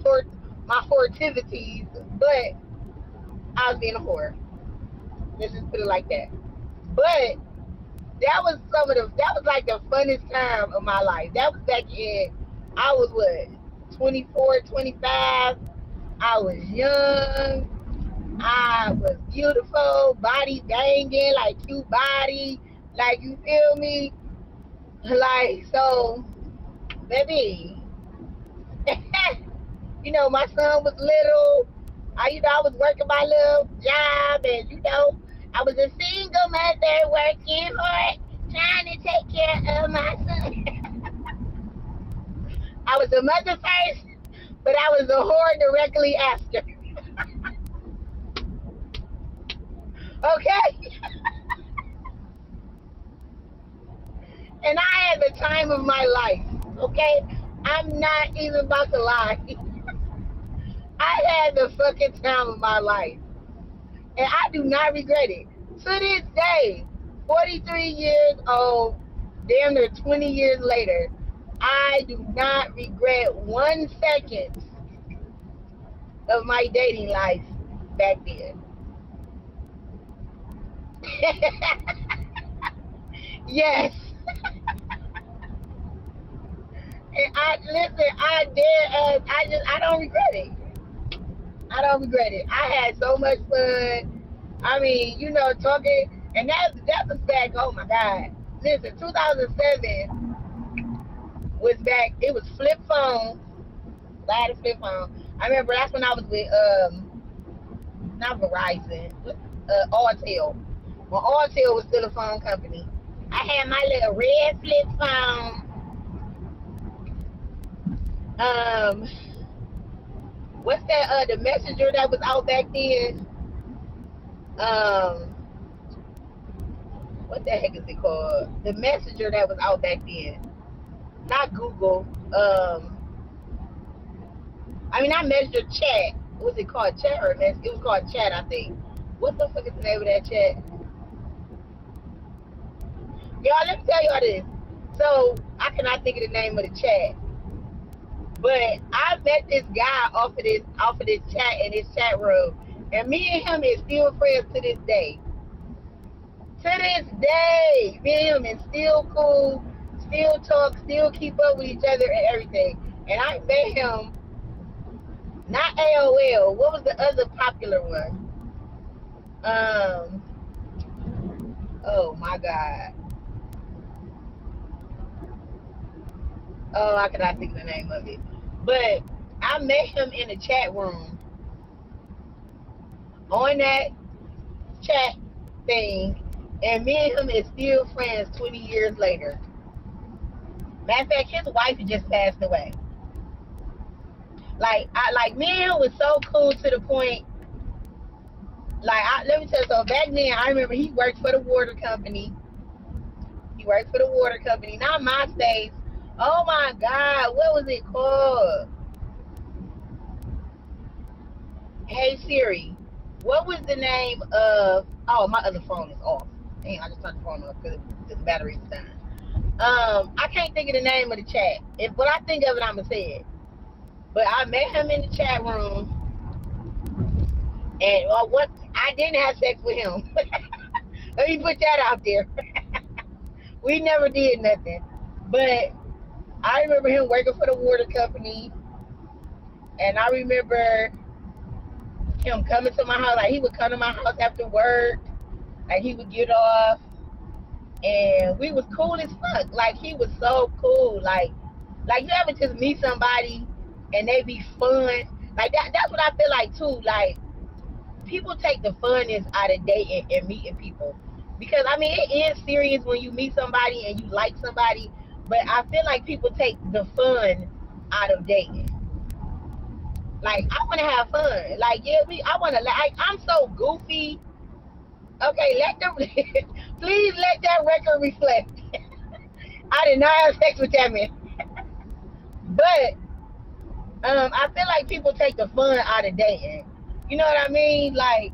fortivities, but I was being a whore. Let's just put it like that. But that was like the funnest time of my life. That was back in, I was what, 24, 25. I was young. I was beautiful, body banging, like cute body, like, you feel me? Like, so, baby, you know, my son was little. I was working my little job, and I was a single mother working hard, trying to take care of my son. I was a mother first, but I was a whore directly after. Okay? And I had the time of my life, okay? I'm not even about to lie. I had the fucking time of my life. And I do not regret it. To this day, 43 years old, damn near 20 years later, I do not regret 1 second of my dating life back then. Yes. And I don't regret it. I don't regret it. I had so much fun. I mean, talking, and that was back, oh my God. Listen, 2007 was back, it was flip phone. I had a flip phone. I remember that's when I was with, not Verizon, Alltel. When Alltel was still a phone company. I had my little red flip phone. What's that, the messenger that was out back then? What the heck is it called? The messenger that was out back then. Not Google. Not messenger, chat. What was it called? Chat or mess? It was called chat, I think. What the fuck is the name of that chat? Y'all, let me tell y'all this. So, I cannot think of the name of the chat. But I met this guy off of this chat in this chat room. And me and him is still friends to this day. To this day, me and him is still cool, still talk, still keep up with each other and everything. And I met him, not AOL, what was the other popular one? Oh my God. Oh, I cannot think of the name of it. But I met him in the chat room. On that chat thing, and me and him is still friends 20 years later. Matter of fact, his wife just passed away. Like me and him was so cool to the point. Let me tell you, so back then, I remember he worked for the water company. Not MySpace. Oh my God, what was it called? Hey Siri, what was the name of, oh, my other phone is off. Damn, I just turned the phone off because the battery's dying. I can't think of the name of the chat. When I think of it, I'm going to say it. But I met him in the chat room. And I didn't have sex with him. Let me put that out there. We never did nothing. But I remember him working for the water company. And I remember him coming to my house. Like, he would come to my house after work. Like, he would get off. And we was cool as fuck. Like, he was so cool. Like you ever just meet somebody and they be fun? Like, that's what I feel like, too. Like, people take the funness out of dating and meeting people. Because I mean, it is serious when you meet somebody and you like somebody, but I feel like people take the fun out of dating. Like, I want to have fun. Like, yeah, I want to. Like, I'm so goofy. Okay, please let that record reflect. I did not have sex with that man, but I feel like people take the fun out of dating. You know what I mean? Like,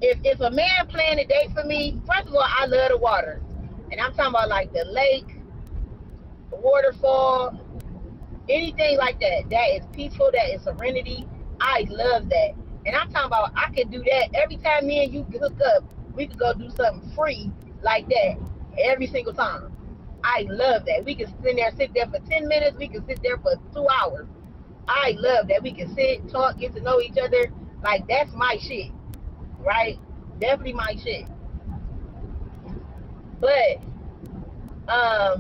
if a man plan a date for me, first of all, I love the water, and I'm talking about like the lake, the waterfall, anything like that. That is peaceful. That is serenity. I love that, and I'm talking about I could do that every time me and you hook up. We could go do something free like that every single time. I love that. We can sit there for 10 minutes. We can sit there for 2 hours. I love that. We can sit, talk, get to know each other. Like, that's my shit, right? Definitely my shit. But I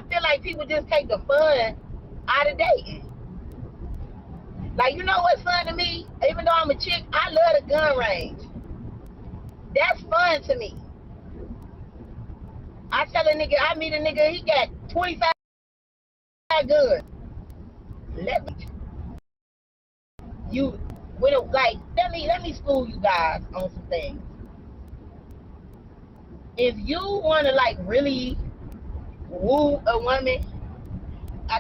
feel like people just take the fun out of dating. Like, you know what's fun to me? Even though I'm a chick, I love the gun range. That's fun to me. I tell a nigga, I meet a nigga, he got 25 guns. Let me school you guys on some things. If you want to like really woo a woman,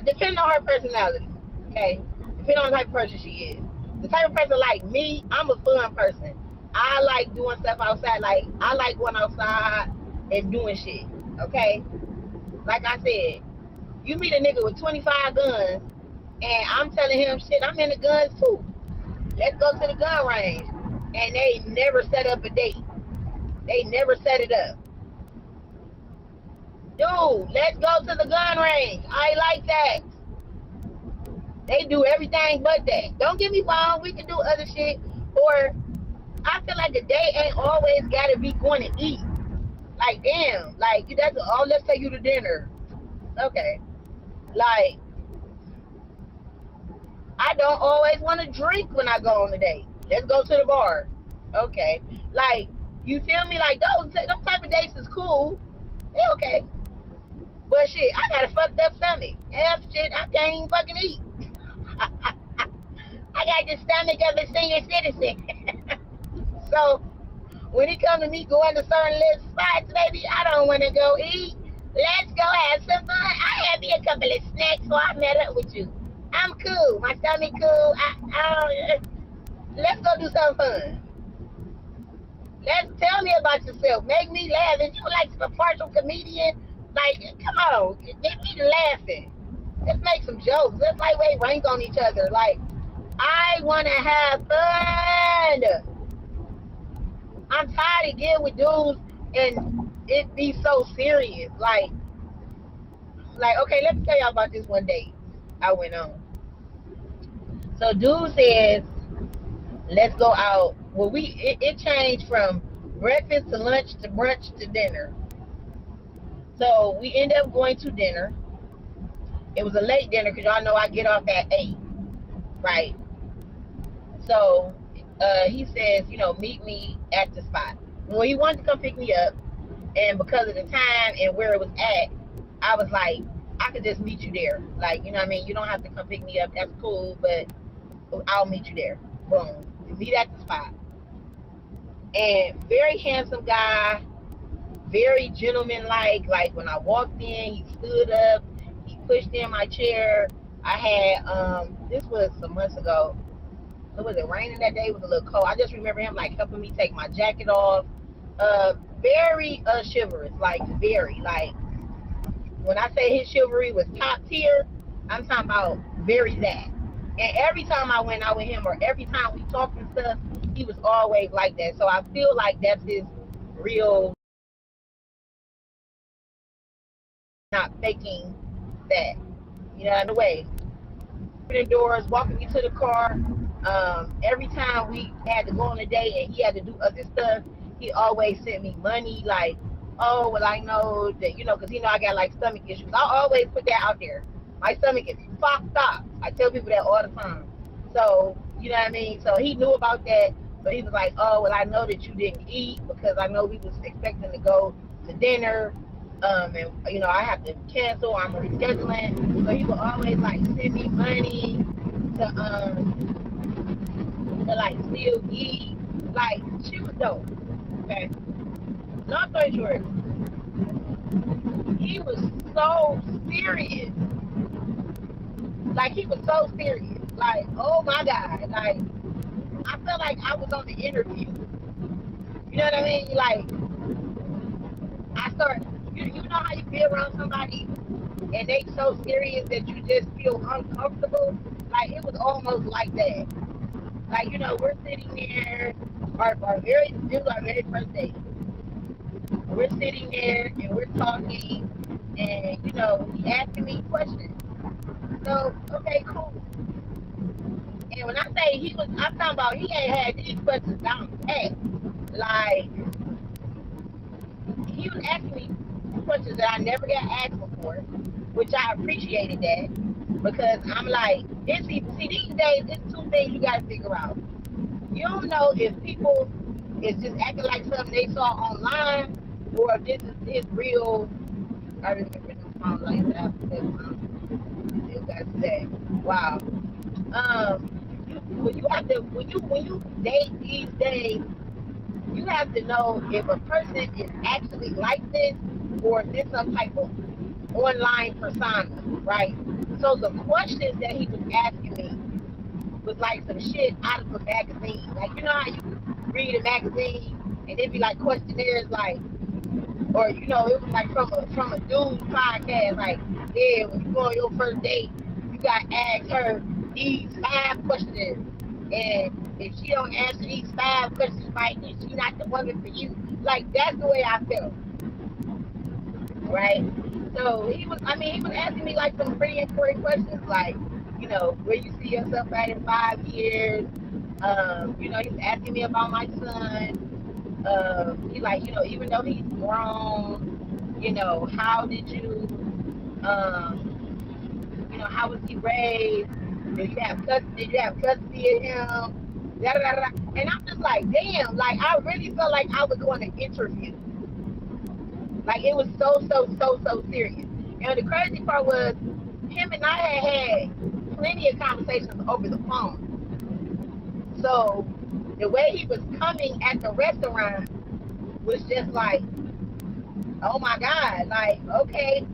depending on her personality, okay? Depending on the type of person she is. The type of person like me, I'm a fun person. I like doing stuff outside. Like, I like going outside and doing shit, okay? Like I said, you meet a nigga with 25 guns, and I'm telling him, shit, I'm into guns too. Let's go to the gun range. And they never set up a date. They never set it up. Dude, let's go to the gun range. I like that. They do everything but that. Don't get me wrong, we can do other shit. Or I feel like the date ain't always gotta be going to eat. Like, damn, like, that's all, let's take you to dinner. Okay. Like, I don't always want to drink when I go on a date. Let's go to the bar. Okay. Like, you feel me? Like, those type of dates is cool. Yeah, okay. But shit, I got a fucked up stomach. Half shit, I can't even fucking eat. I got the stomach of a senior citizen. So, when it comes to me going to certain little spots, baby, I don't want to go eat. Let's go have some fun. I had me a couple of snacks before I met up with you. I'm cool. My stomach cool. Let's go do something fun. Tell me about yourself. Make me laugh. If you like a partial comedian, like, come on, get me laughing. Let's make some jokes. Let's lightweight rank on each other. Like, I want to have fun. I'm tired of getting with dudes and it be so serious. Like, okay, let me tell y'all about this one date I went on. So dude says, let's go out. Well, it changed from breakfast to lunch to brunch to dinner. So we ended up going to dinner. It was a late dinner because y'all know I get off at 8, right? So he says, meet me at the spot. Well, he wanted to come pick me up, and because of the time and where it was at, I was like, I could just meet you there. Like, you know what I mean? You don't have to come pick me up. That's cool, but I'll meet you there. Boom. We meet at the spot. And very handsome guy, very gentleman-like. Like, when I walked in, he stood up, he pushed in my chair. I had, this was some months ago. Was it raining that day? It was a little cold. I just remember him, like, helping me take my jacket off. Very chivalrous, like, very. Like, when I say his chivalry was top tier, I'm talking about very that. And every time I went out with him, or every time we talked and stuff, he was always like that. So I feel like that's his real, not faking that. You know, in a way. Opening doors, walking me to the car. Every time we had to go on a date and he had to do other stuff, he always sent me money. Like, oh, well, I know that, because I got like stomach issues. I always put that out there. My stomach is fucked up. I tell people that all the time. So, you know what I mean? So he knew about that. So he was like, oh, well, I know that you didn't eat because I know we was expecting to go to dinner. And, I have to cancel. I'm rescheduling. So he would always, like, send me money to like, still eat. Like, she was dope. Okay? Long story short, he was so serious. Like, he was so serious. Like, oh, my God. Like, I felt like I was on the interview. You know what I mean? Like, I start, you know how you feel around somebody and they so serious that you just feel uncomfortable? Like, it was almost like that. Like, we're sitting there, our very first date. We're sitting there and we're talking and, he asking me questions. So, okay, cool. And when I say I'm talking about he ain't had these questions down pat. Like, he was asking me questions that I never got asked before, which I appreciated that, because I'm like, see, these days, it's two things you gotta figure out. You don't know if people is just acting like something they saw online, or if this is real. I remember the phone like that. Still got that. Wow. When you date these days, you have to know if a person is actually like this, or if it's some type of online persona, right? So the questions that he was asking me was like some shit out of a magazine. Like, you know how you read a magazine and it'd be like questionnaires, like, or it was like from a dude's podcast, like, yeah, when you go on your first date, you got to ask her these 5 questions, and if she don't answer these 5 questions right, then she's not the woman for you. Like, that's the way I felt, right? So he was asking me like some pretty important questions, like, where you see yourself at in 5 years. He was asking me about my son. He like, even though he's grown, how did you, how was he raised? Did you have custody of him? Da, da, da, da. And I'm just like, damn, like, I really felt like I was on an interview. Like, it was so serious. And the crazy part was, him and I had plenty of conversations over the phone. So the way he was coming at the restaurant was just like, oh my God, like, okay,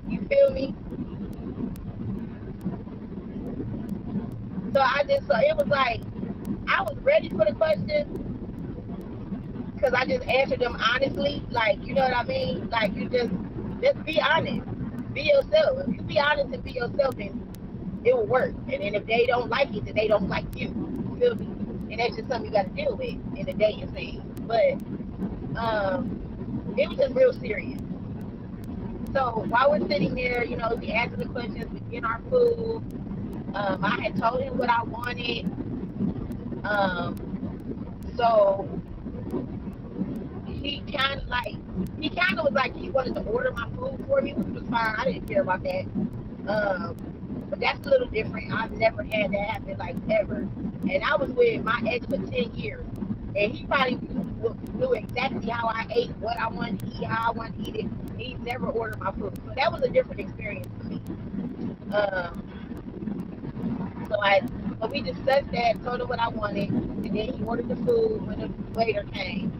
you feel me? So it was like, I was ready for the questions, because I just answered them honestly. Like, you know what I mean? Like, you just be honest. Be yourself. If you be honest and be yourself, then it will work. And then if they don't like it, then they don't like you. You feel me? And that's just something you got to deal with in the dating scene. But it was just real serious. So while we're sitting there, we answer the questions, we get our food. I had told him what I wanted. So he kind of was like, he wanted to order my food for me, which was fine. I didn't care about that. But that's a little different. I've never had that happen, like, ever. And I was with my ex for 10 years. And he probably knew exactly how I ate, what I wanted to eat, how I wanted to eat it. He's never ordered my food. So that was a different experience for me. So we discussed that, told him what I wanted, and then he ordered the food when the waiter came,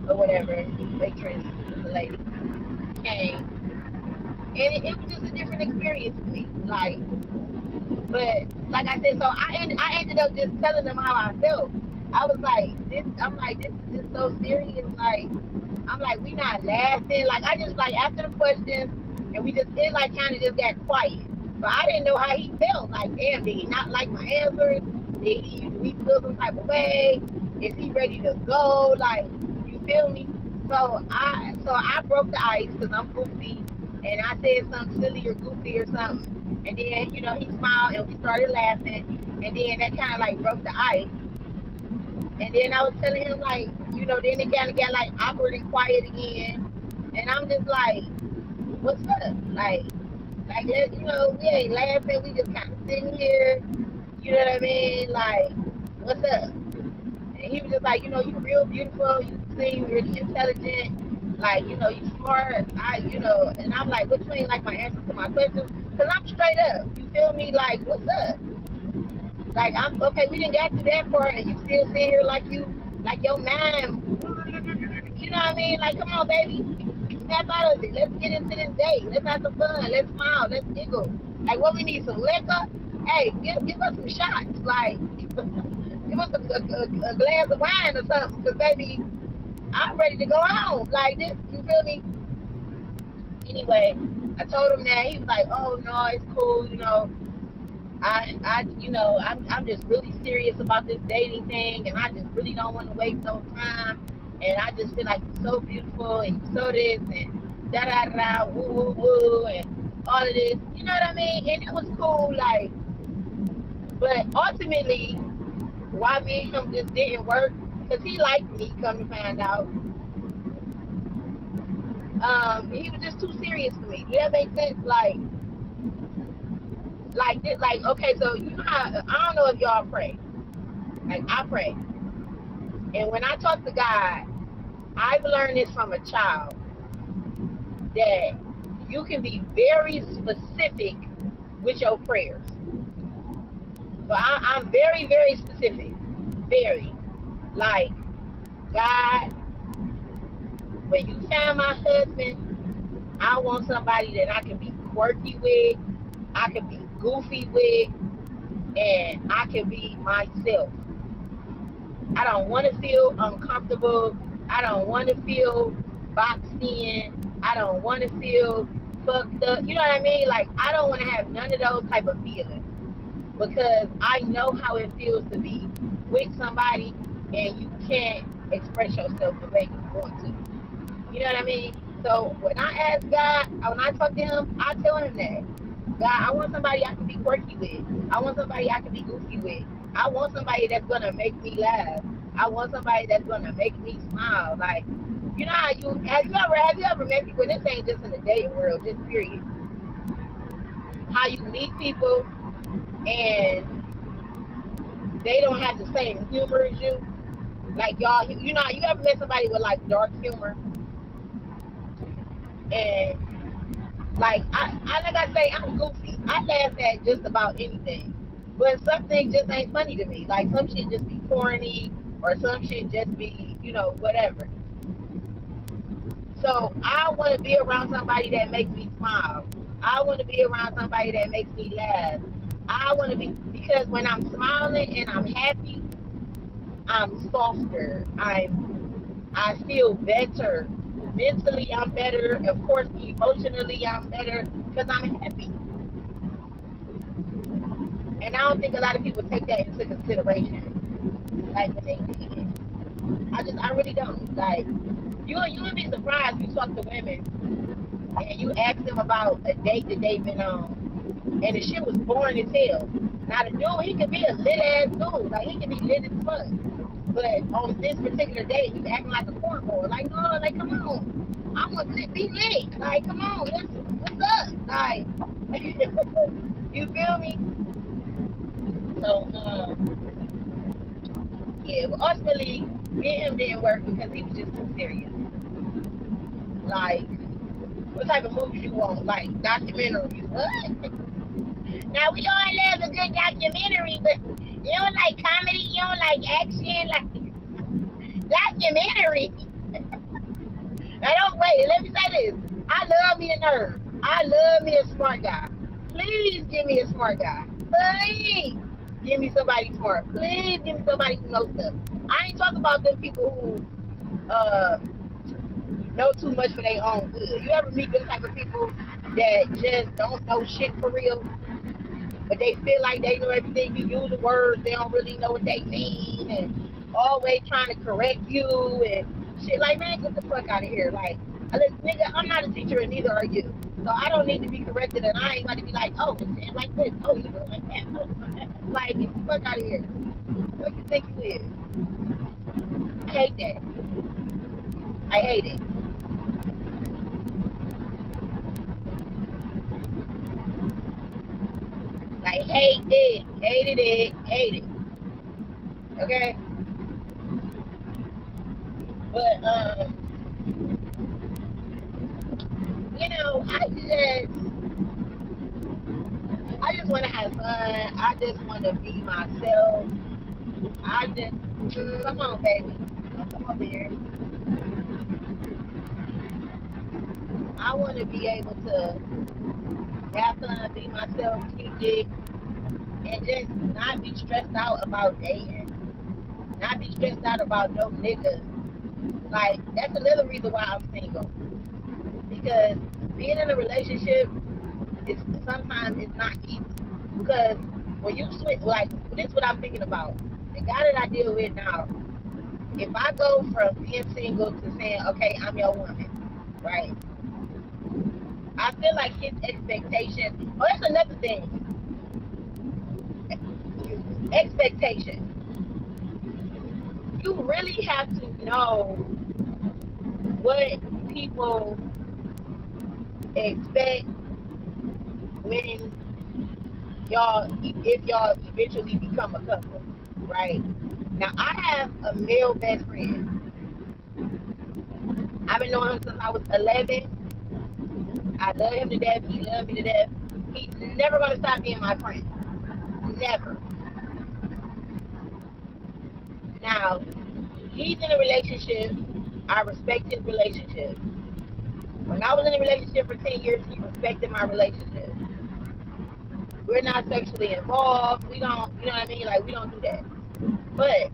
or whatever, waitress, the lady, came. And it was just a different experience for me. Like, but like I said, so I ended up just telling them how I felt. I was like, this is just so serious. Like, I'm like, we not laughing. Like, I just, like, after the questions, and it like kind of just got quiet. But I didn't know how he felt. Like, damn, did he not like my answers? Did he feel some type of way? Is he ready to go? Like, you feel me? So I broke the ice, because I'm goofy, and I said something silly or goofy or something. And then, he smiled and we started laughing. And then that kind of like broke the ice. And then I was telling him, like, then it kind of got like awkward and quiet again. And I'm just like, what's up? Like, we ain't laughing. We just kind of sitting here. You know what I mean? Like, what's up? And he was just like, you're real beautiful. You seem really intelligent. Like, you smart. And I'm like, what you ain't like my answers to my questions? Because I'm straight up. You feel me? Like, what's up? Like, I'm okay. We didn't get to that part, and you still sitting here like your mind. You know what I mean? Like, come on, baby. Snap out of it. Let's get into this day. Let's have some fun. Let's smile. Let's giggle. Like, what we need, some liquor? Hey, give us some shots. Like, give us a glass of wine or something. Because, baby, I'm ready to go home. Like this, you feel me? Anyway, I told him that. He was like, oh, no, it's cool. I'm just really serious about this dating thing, and I just really don't want to waste no time. And I just feel like you're so beautiful, and you're so this, and da-da-da, woo-woo-woo, and all of this. You know what I mean? And it was cool, like, but ultimately, why me and him just didn't work, because he liked me, come to find out. He was just too serious for me. Does that make sense? Like this, like, okay, so you know how, I don't know if y'all pray. Like, I pray. And when I talk to God, I've learned this from a child, that you can be very specific with your prayers. So I'm very, very specific. Very. Like, God, when you find my husband, I want somebody that I can be quirky with, I can be goofy with, and I can be myself. I don't want to feel uncomfortable. I don't want to feel boxed in. I don't want to feel fucked up. You know what I mean? Like, I don't want to have none of those type of feelings, because I know how it feels to be with somebody and you can't express yourself the way you want to. You know what I mean? So when I ask God, when I talk to him, I tell him that, God, I want somebody I can be quirky with. I want somebody I can be goofy with. I want somebody that's going to make me laugh. I want somebody that's going to make me smile. Like, you know how have you ever met people, this ain't just in the dating world, just period, how you meet people and they don't have the same humor as you? Like, y'all, you ever met somebody with, like, dark humor? And, like I say, I'm goofy. I laugh at just about anything. But some things just ain't funny to me. Like, some shit just be corny, or some shit just be, whatever. So I want to be around somebody that makes me smile. I want to be around somebody that makes me laugh. I want to be, because when I'm smiling and I'm happy, I'm softer. I feel better. Mentally, I'm better. Of course, emotionally, I'm better because I'm happy. And I don't think a lot of people take that into consideration, like, when they dating. I really don't. Like, you'll be surprised, you talk to women and you ask them about a date that they've been on, and the shit was boring as hell. Now, the dude, he could be a lit ass dude. Like, he could be lit as fuck. But on this particular day, he's acting like a cornball. Like, no, like, come on. I want to be lit. Like, come on, what's up? Like, you feel me? So, yeah, but ultimately, me and him didn't work because he was just too serious. Like, what type of movies you want? Like, documentaries. What? Now, we all love a good documentary, but you don't like comedy, you don't like action, like documentary. Now, don't wait. Let me say this. I love me a nerd. I love me a smart guy. Please give me a smart guy. Please give me somebody smart. Please give me somebody who knows stuff. I ain't talking about them people who know too much for their own good. You ever meet them type of people that just don't know shit for real, but they feel like they know everything? You use the words, they don't really know what they mean, and always trying to correct you and shit. Like, man, get the fuck out of here. Like, nigga, I'm not a teacher and neither are you. So I don't need to be corrected, and I ain't going to be like, oh, it's saying like this, oh, you do it like that. Oh, like, get the fuck out of here. What you think you is? I hate that. I hate it. I hate it. Hated it. Hate it. Okay? But I just want to have fun. I just want to be myself. Come on, baby, come over here. I want to be able to have fun, be myself, keep it, and just not be stressed out about dating. Not be stressed out about no niggas. Like, that's another reason why I'm single. Because being in a relationship sometimes it's not easy. Because when you switch, like, this is what I'm thinking about. The guy that I deal with now, if I go from being single to saying, okay, I'm your woman, right? I feel like his expectations, that's another thing. Expectations. You really have to know what people expect when if y'all eventually become a couple, right? Now, I have a male best friend. I've been knowing him since I was 11. I love him to death. He loves me to death. He's never going to stop being my friend. Never. Now, he's in a relationship. I respect his relationship. When I was in a relationship for 10 years, he respected my relationship. We're not sexually involved. We don't, you know what I mean? Like, we don't do that. But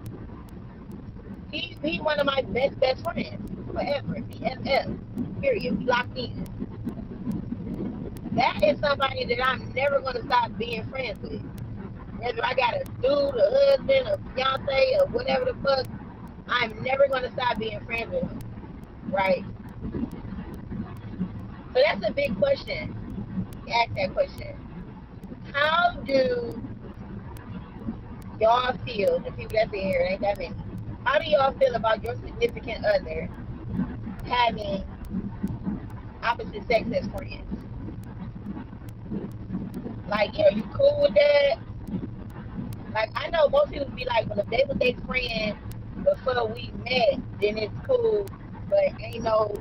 he's one of my best friends forever. BFF. Period. We locked in. That is somebody that I'm never going to stop being friends with. Whether I got a dude, a husband, a fiance, or whatever the fuck, I'm never going to stop being friends with him. Right? So that's a big question. Ask that question. How do y'all feel, the people that's in here, ain't that many, how do y'all feel about your significant other having opposite sex as friends? Like, are you cool with that? Like, I know most people be like, well, if they was their friend before we met, then it's cool, but ain't no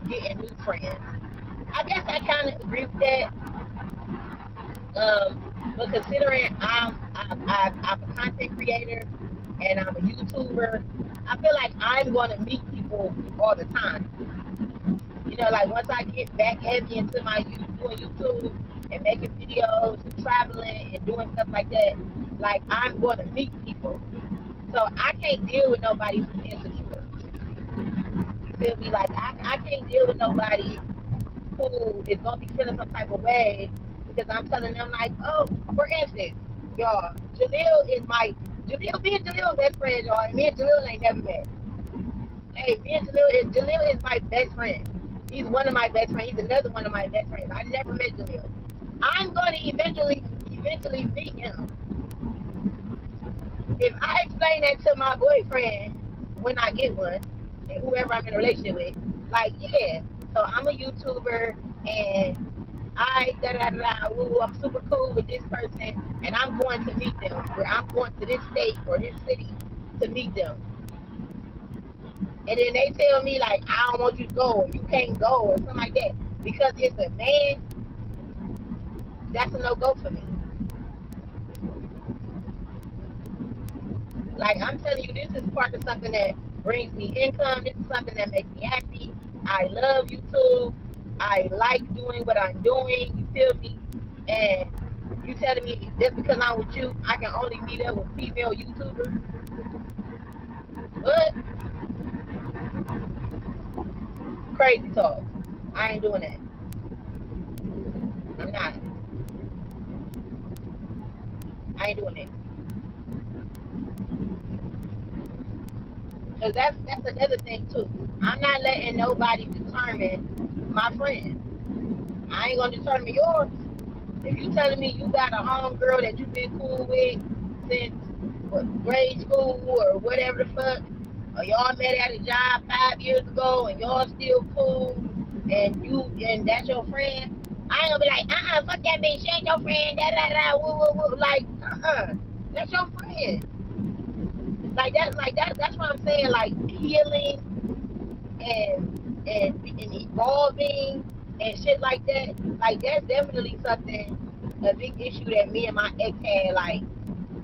getting new friends. I guess I kind of agree with that. But considering I'm a content creator and I'm a YouTuber, I feel like I'm going to meet people all the time. You know, like once I get back heavy into my doing YouTube and making videos and traveling and doing stuff like that, like I'm going to meet people. So I can't deal with nobody who's insecure. You feel me? Like I can't deal with nobody who is going to be feeling some type of way because I'm telling them like, oh, for instance, y'all, me and Jaleel best friends, y'all, and me and Jaleel ain't never met. Hey, Jaleel is my best friend. He's one of my best friends. He's another one of my best friends. I never met Jaleel. I'm going to eventually meet him. If I explain that to my boyfriend when I get one, and whoever I'm in a relationship with, like, yeah, so I'm a YouTuber, and I'm super cool with this person, and I'm going to meet them, or I'm going to this state or this city to meet them. And then they tell me, like, I don't want you to go, or you can't go, or something like that, because it's a man, that's a no-go for me. Like, I'm telling you, this is part of something that brings me income. This is something that makes me happy. I love YouTube. I like doing what I'm doing. You feel me? And you telling me just because I'm with you, I can only meet up with female YouTubers? What? Crazy talk. I ain't doing that. I'm not. I ain't doing it. Because that's another thing too. I'm not letting nobody determine my friend. I ain't gonna determine yours. If you telling me you got a homegirl that you've been cool with since grade school or whatever the fuck, or y'all met at a job 5 years ago and y'all still cool, and that's your friend, I ain't gonna be like, fuck that bitch, she ain't your friend, woo. Like, that's your friend. That's what I'm saying, like, healing and evolving and shit like that, like that's definitely something, a big issue that me and my ex had. Like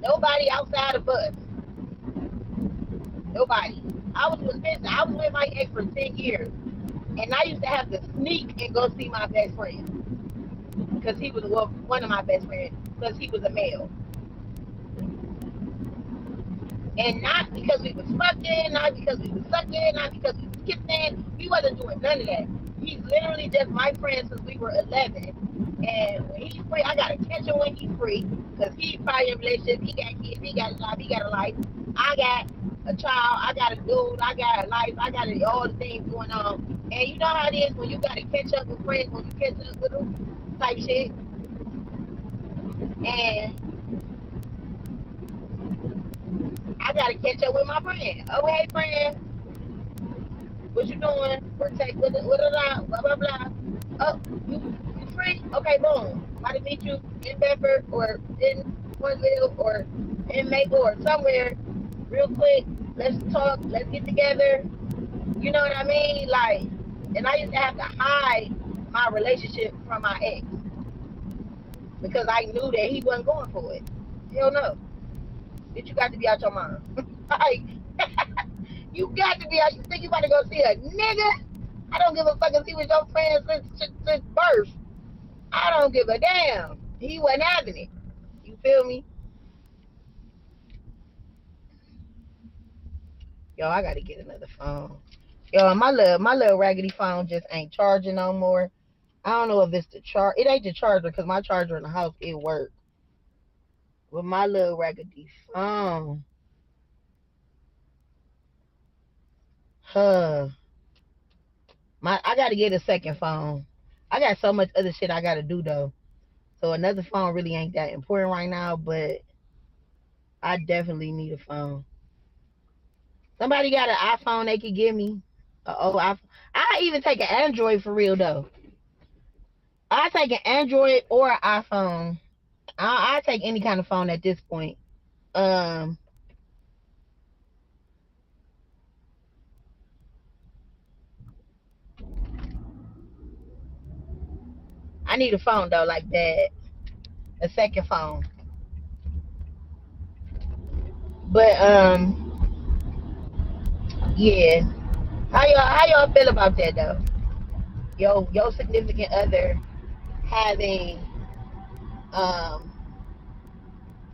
nobody outside of us, nobody. I was with my ex for 10 years, and I used to have to sneak and go see my best friend because he was one of my best friends because he was a male. And not because we was fucking, not because we was sucking, not because we was kissing. We wasn't doing none of that. He's literally just my friend since we were 11. And when he's free, I gotta catch him when he's free. Because he's probably in a relationship, he got kids, he got a job, he got a life. I got a child, I got a dude, I got a life, I got all the things going on. And you know how it is when you gotta catch up with friends, when you catch up with them, type shit. And I gotta catch up with my friend. Oh, hey, friend. What you doing? Blah, blah, blah. Oh, you free? Okay, boom. About to meet you in Bedford or in Point or in Maple or somewhere real quick. Let's talk. Let's get together. You know what I mean? Like, and I used to have to hide my relationship from my ex because I knew that he wasn't going for it. Hell no. Bitch, you got to be out your mind. Like, you got to be out. You think you about to go see a nigga? I don't give a fuck if he was your friend since birth. I don't give a damn. He wasn't having it. You feel me? Yo, I gotta get another phone. Yo, my little raggedy phone just ain't charging no more. I don't know if it's the charge. It ain't the charger because my charger in the house it works. With my little raggedy phone. I gotta get a second phone. I got so much other shit I gotta do though. So another phone really ain't that important right now, but I definitely need a phone. Somebody got an iPhone they could give me. iPhone. I even take an Android for real though. I take an Android or an iPhone. I take any kind of phone at this point. I need a phone though, like that. A second phone. But yeah. How y'all feel about that though? Your significant other having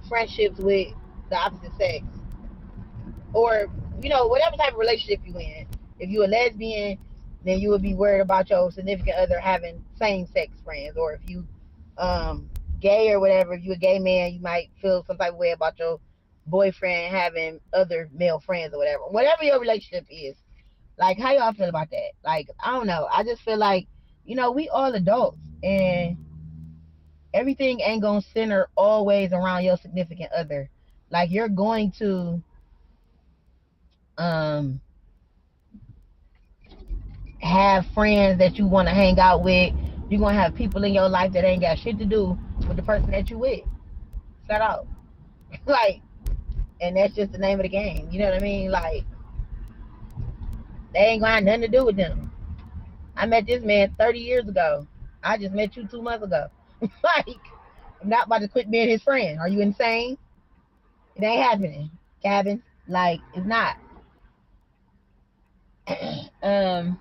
friendships with the opposite sex, or whatever type of relationship you in. If you a lesbian, then you would be worried about your significant other having same sex friends, or if you gay or whatever, if you a gay man, you might feel some type of way about your boyfriend having other male friends or whatever your relationship is. Like, how y'all feel about that? Like, I don't know, I just feel like we all adults, and everything ain't gonna center always around your significant other. Like, you're going to have friends that you want to hang out with. You're gonna have people in your life that ain't got shit to do with the person that you with. Shut up. Like, and that's just the name of the game. You know what I mean? Like, they ain't gonna have nothing to do with them. I met this man 30 years ago. I just met you 2 months ago. Like, I'm not about to quit being his friend. Are you insane? It ain't happening, Cabin. Like, it's not. Another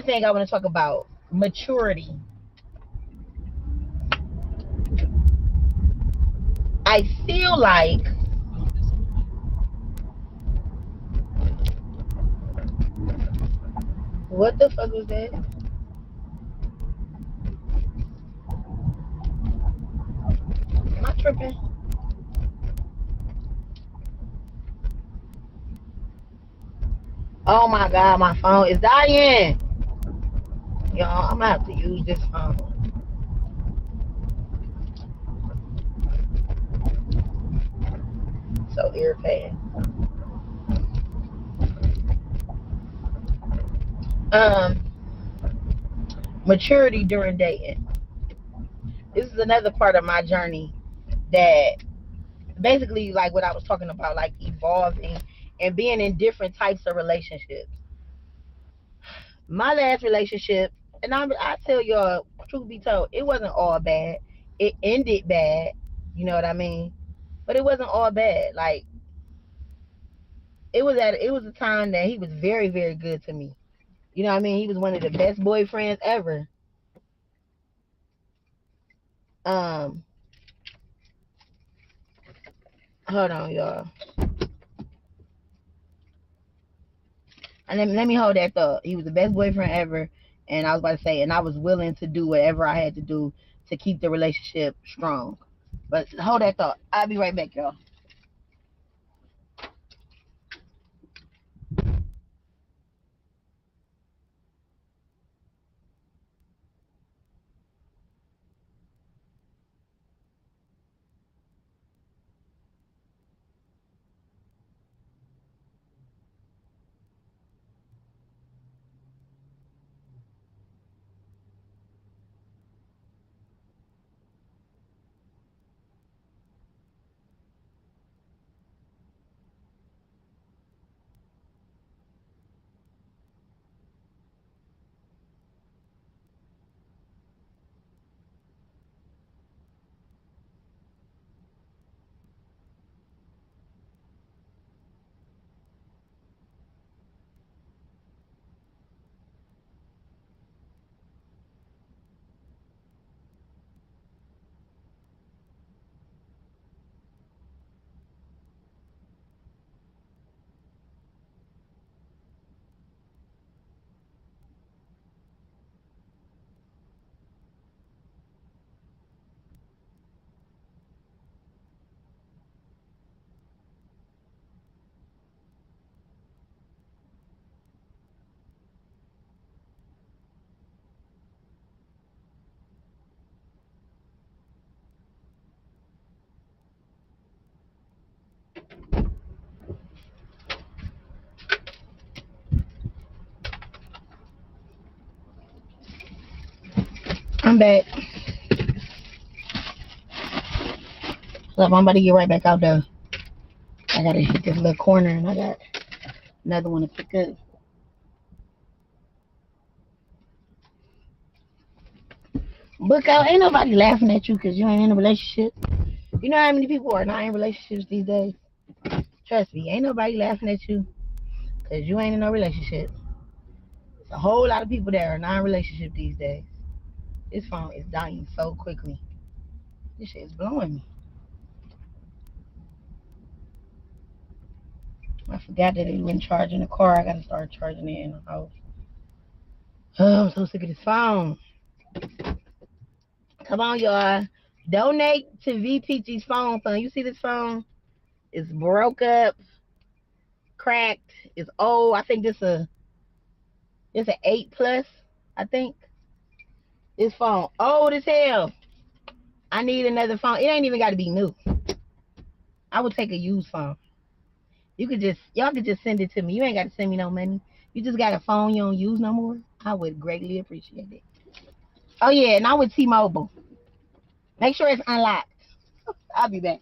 thing I want to talk about, maturity. I feel like what the fuck was that? Am I tripping? Oh my god, my phone is dying. Y'all, I'm gonna have to use this phone. So irritating. Maturity during dating. This is another part of my journey that basically, like what I was talking about, like evolving and being in different types of relationships. My last relationship, and I tell y'all, truth be told, it wasn't all bad. It ended bad, you know what I mean? But it wasn't all bad. Like it was a time that he was very, very good to me. You know what I mean? He was one of the best boyfriends ever. Um, hold on, y'all. And let me hold that thought. He was the best boyfriend ever, and I was about to say, and I was willing to do whatever I had to do to keep the relationship strong. But hold that thought. I'll be right back, y'all. I'm back. So I'm about to get right back out there. I gotta hit this little corner, and I got another one to pick up. Book out. Ain't nobody laughing at you because you ain't in a relationship. You know how many people are not in relationships these days? Trust me, ain't nobody laughing at you because you ain't in no relationship. There's a whole lot of people that are not in relationship these days. This phone is dying so quickly. This shit is blowing me. I forgot that it wouldn't charge in the car. I gotta start charging it in the house. Oh, I'm so sick of this phone. Come on, y'all. Donate to VPG's phone fund. You see this phone? It's broke up, cracked. It's old. I think it's an 8 plus. I think this phone old as hell. I need another phone. It ain't even got to be new. I would take a used phone. Y'all could just send it to me. You ain't got to send me no money. You just got a phone you don't use no more. I would greatly appreciate it. Oh yeah, and I would T-Mobile. Make sure it's unlocked. I'll be back.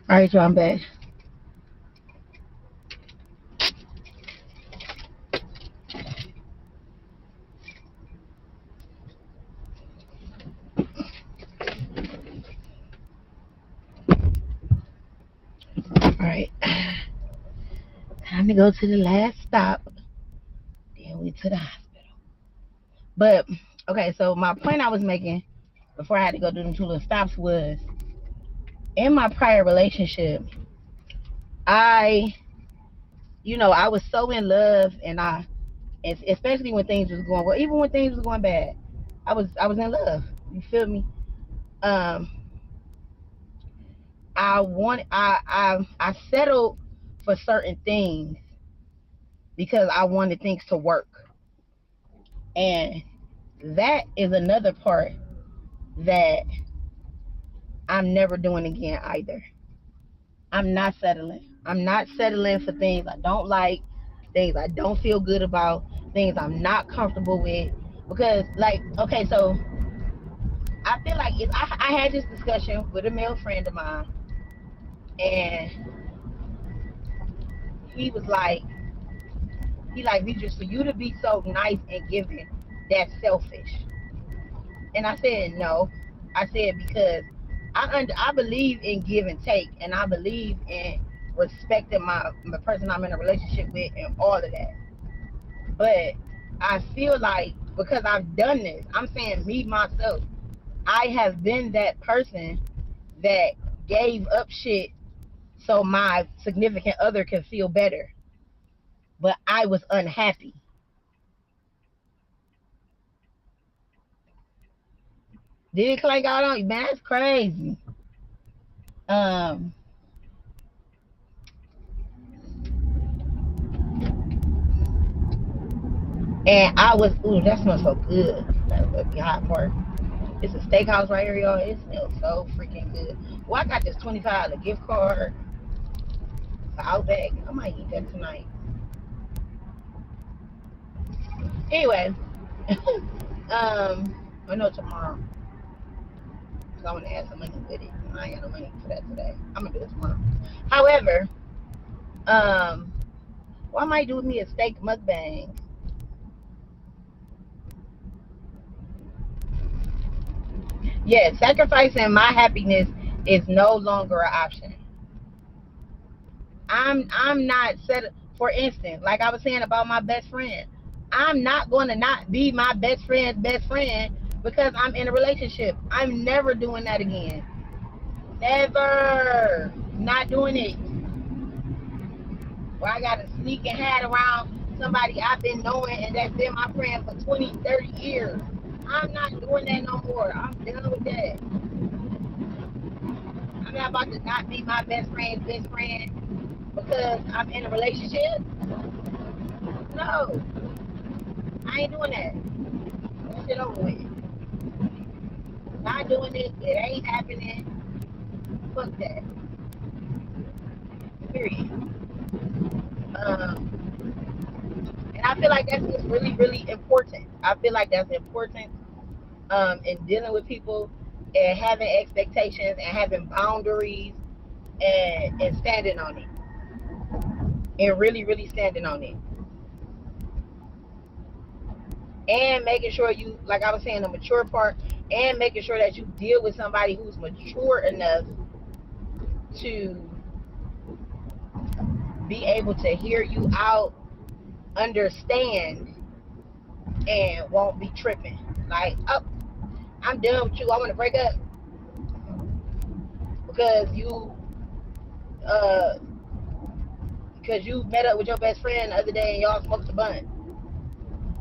All right, y'all, I'm back. trying to go to the last stop. Then we to the hospital. But okay, so my point I was making before I had to go do them 2 little stops was in my prior relationship, I, I was so in love, and especially when things was going well, even when things was going bad, I was in love. You feel me? Um, I settled for certain things because I wanted things to work, and that is another part that I'm never doing again either. I'm not settling. I'm not settling for things I don't like, things I don't feel good about, things I'm not comfortable with. Because, like, okay, so I feel like if I had this discussion with a male friend of mine, and he was like, just for you to be so nice and giving, that's selfish. And I said, no. I said, because I believe in give and take, and I believe in respecting the person I'm in a relationship with and all of that. But I feel like because I've done this, I'm saying me, myself, I have been that person that gave up shit so my significant other can feel better. But I was unhappy. Did it clank out on you? Man, that's crazy. Um, and I was, ooh, that smells so good. That would be hot part. It's a steakhouse right here, y'all. It smells so freaking good. Well, I got this $25 gift card for Outback. I might eat that tonight. Anyway, I know tomorrow. Because I want to add some money with it. I ain't got no money for that today. I'm going to do it tomorrow. However, what I might do with me a steak mukbang. Yeah, sacrificing my happiness is no longer an option. I'm not set. For instance, like I was saying about my best friend, I'm not going to not be my best friend's best friend because I'm in a relationship. I'm never doing that again. Never. Not doing it. Where I got to sneak and hide around somebody I've been knowing and that's been my friend for 20, 30 years. I'm not doing that no more. I'm done with that. I'm not about to not be my best friend's best friend because I'm in a relationship. No, I ain't doing that. That shit over with. Not doing it. It ain't happening. Fuck that. Period. And I feel like that's just really, really important. I feel like that's important in dealing with people and having expectations and having boundaries and standing on it. And really, really standing on it. And making sure you, like I was saying, the mature part, and making sure that you deal with somebody who's mature enough to be able to hear you out, understand, and won't be tripping. Like, oh, I'm done with you. I want to break up because you met up with your best friend the other day and y'all smoked a blunt.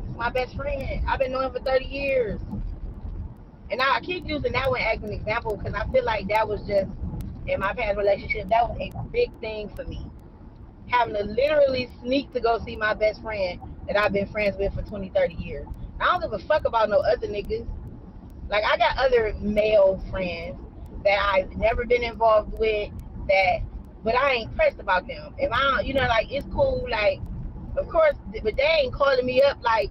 It's my best friend. I've been knowing him for 30 years. And I keep using that one as an example because I feel like that was just, in my past relationship, that was a big thing for me. Having to literally sneak to go see my best friend that I've been friends with for 20, 30 years. I don't give a fuck about no other niggas. Like, I got other male friends that I've never been involved with, but I ain't pressed about them. If I don't, like, it's cool, like, of course, but they ain't calling me up, like,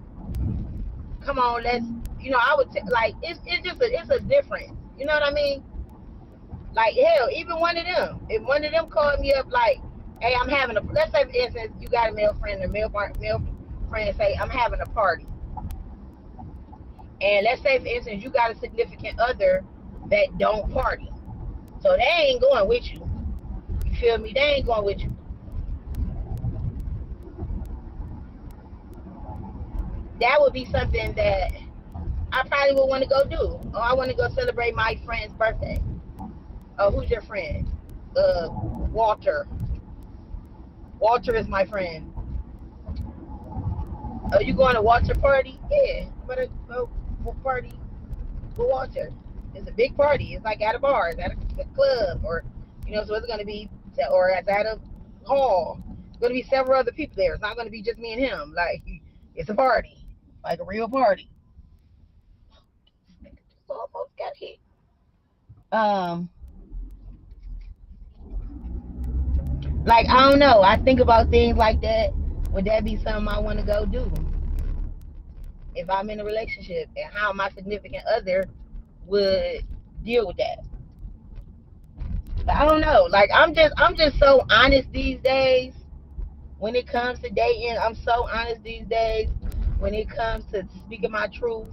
come on, let's, I would, like, it's a difference. You know what I mean? Like, hell, even one of them, if one of them called me up, like, hey, I'm having let's say, for instance, you got a male friend, and a male friend say, I'm having a party. And let's say, for instance, you got a significant other that don't party. So they ain't going with you. You feel me? They ain't going with you. that would be something that I probably would want to go do. Oh, I want to go celebrate my friend's birthday. Oh, who's your friend? Walter. Walter is my friend. Oh, you going to Walter party? Yeah, I'm gonna go party with Walter. It's a big party. It's like at a bar, it's at a club, or so it's gonna be, or it's at a hall. It's gonna be several other people there. It's not gonna be just me and him. Like it's a party, like a real party. Almost got hit. Um, like I don't know. I think about things like that. Would that be something I want to go do if I'm in a relationship, and how my significant other would deal with that? But I don't know. Like I'm just so honest these days when it comes to dating. I'm so honest these days when it comes to speaking my truth.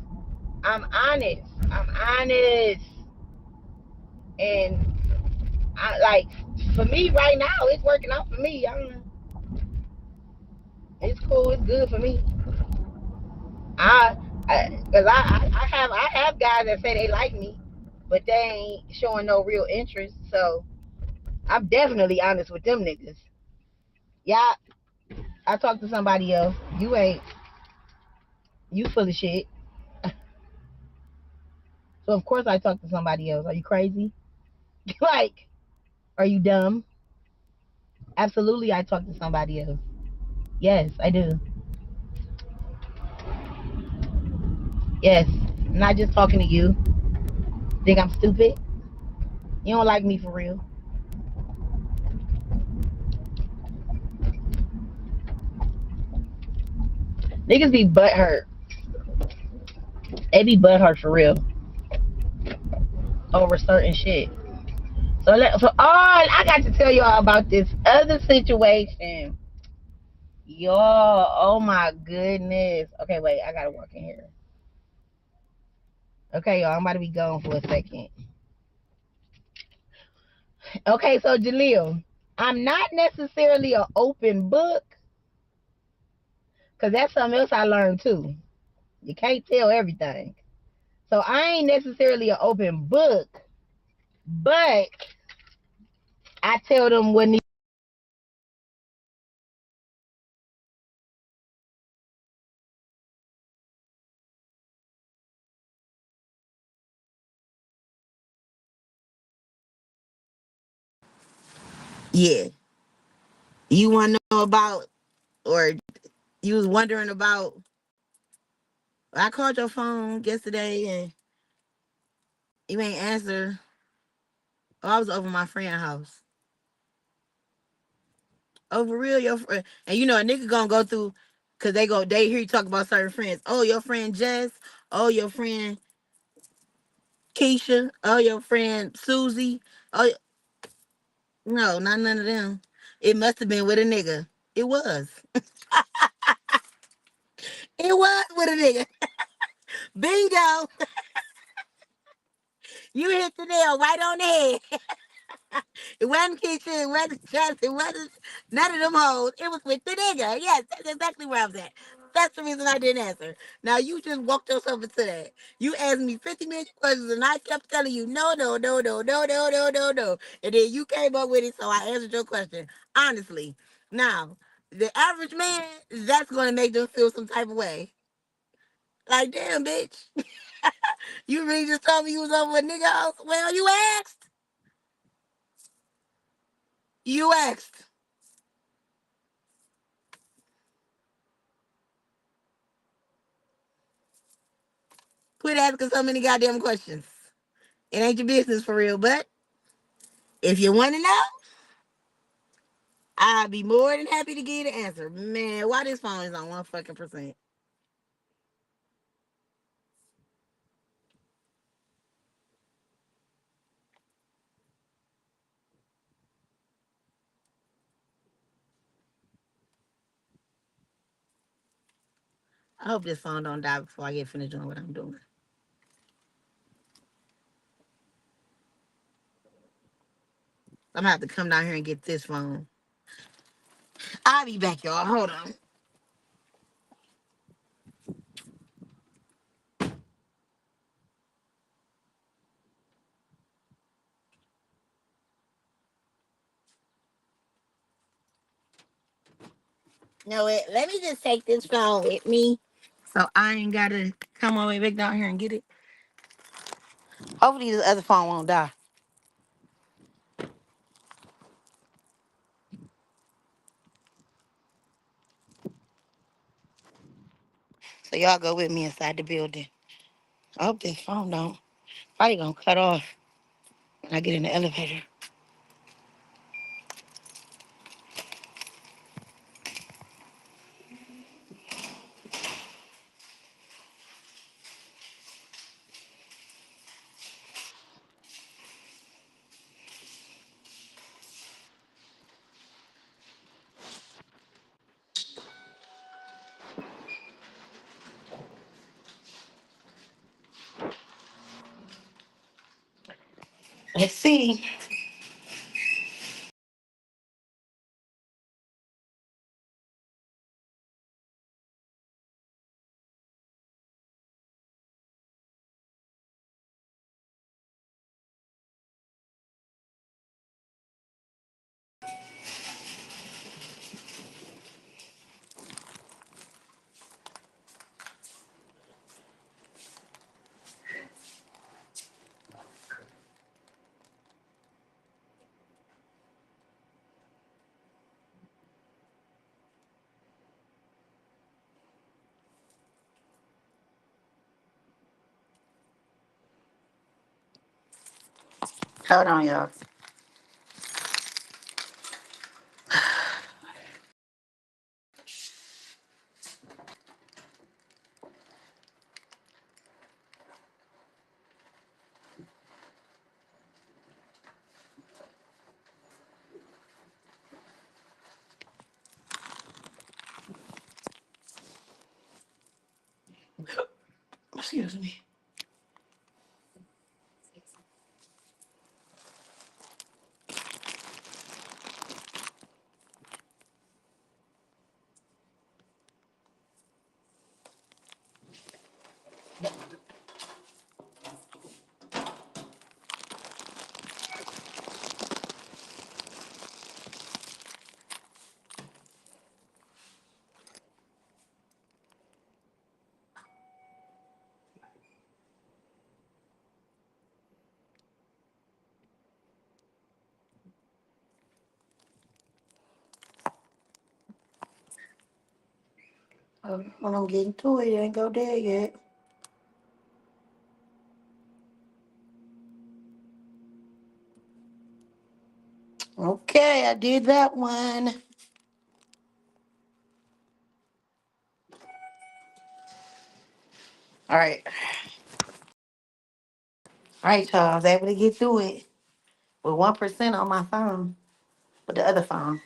I'm honest. I'm honest. And I like, for me right now, it's working out for me. It's cool. It's good for me. I, cause I have guys that say they like me, but they ain't showing no real interest. So I'm definitely honest with them niggas. Yeah, I talked to somebody else. You ain't. You full of shit. So of course I talked to somebody else. Are you crazy? Like, are you dumb? Absolutely, I talked to somebody else. Yes, I do. Yes, I'm not just talking to you. Think I'm stupid? You don't like me for real. Niggas be butthurt. They be butthurt for real over certain shit. I got to tell y'all about this other situation. Y'all, oh my goodness. Okay, wait, I gotta walk in here. Okay, y'all, I'm about to be gone for a second. Okay, so Jaleel, I'm not necessarily an open book, because that's something else I learned too. You can't tell everything. So I ain't necessarily an open book, but I tell them what needs. Yeah. You want to know about, or you was wondering about, I called your phone yesterday and you ain't answer. Oh, I was over my friend's house. Over real, your friend. And a nigga gonna go through, because they hear you talk about certain friends. Oh, your friend Jess. Oh, your friend Keisha. Oh, your friend Susie. Oh, no, not none of them. It must have been with a nigga. It was. It was with a nigga. Bingo. You hit the nail right on the head. It wasn't Keisha, it wasn't Jess, it wasn't none of them hoes. It was with the nigga. Yes, that's exactly where I was at. That's the reason I didn't answer. Now you just walked yourself into that. You asked me 50 million questions and I kept telling you no, no, no, no, no, no, no, no, no. And then you came up with it, so I answered your question. Honestly. Now, the average man, that's gonna make them feel some type of way. Like, damn, bitch. You really just told me you was over a nigga house? Well, you asked. You asked. Quit asking so many goddamn questions. It ain't your business for real, but if you want to know, I'd be more than happy to give you the answer. Man, why this phone is on 1% I hope this phone don't die before I get finished doing what I'm doing. I'm gonna have to come down here and get this phone. I'll be back, y'all. Hold on. No, let me just take this phone with me, so I ain't gotta come all the way back down here and get it. Hopefully, this other phone won't die. So y'all go with me inside the building. I hope this phone don't. Probably gonna cut off when I get in the elevator. Let's see. Hold on, y'all. Excuse me. When I'm getting to it, it ain't go there yet. Okay, I did that one. All right. All right, y'all. I was able to get through it with 1% on my phone, with the other phone.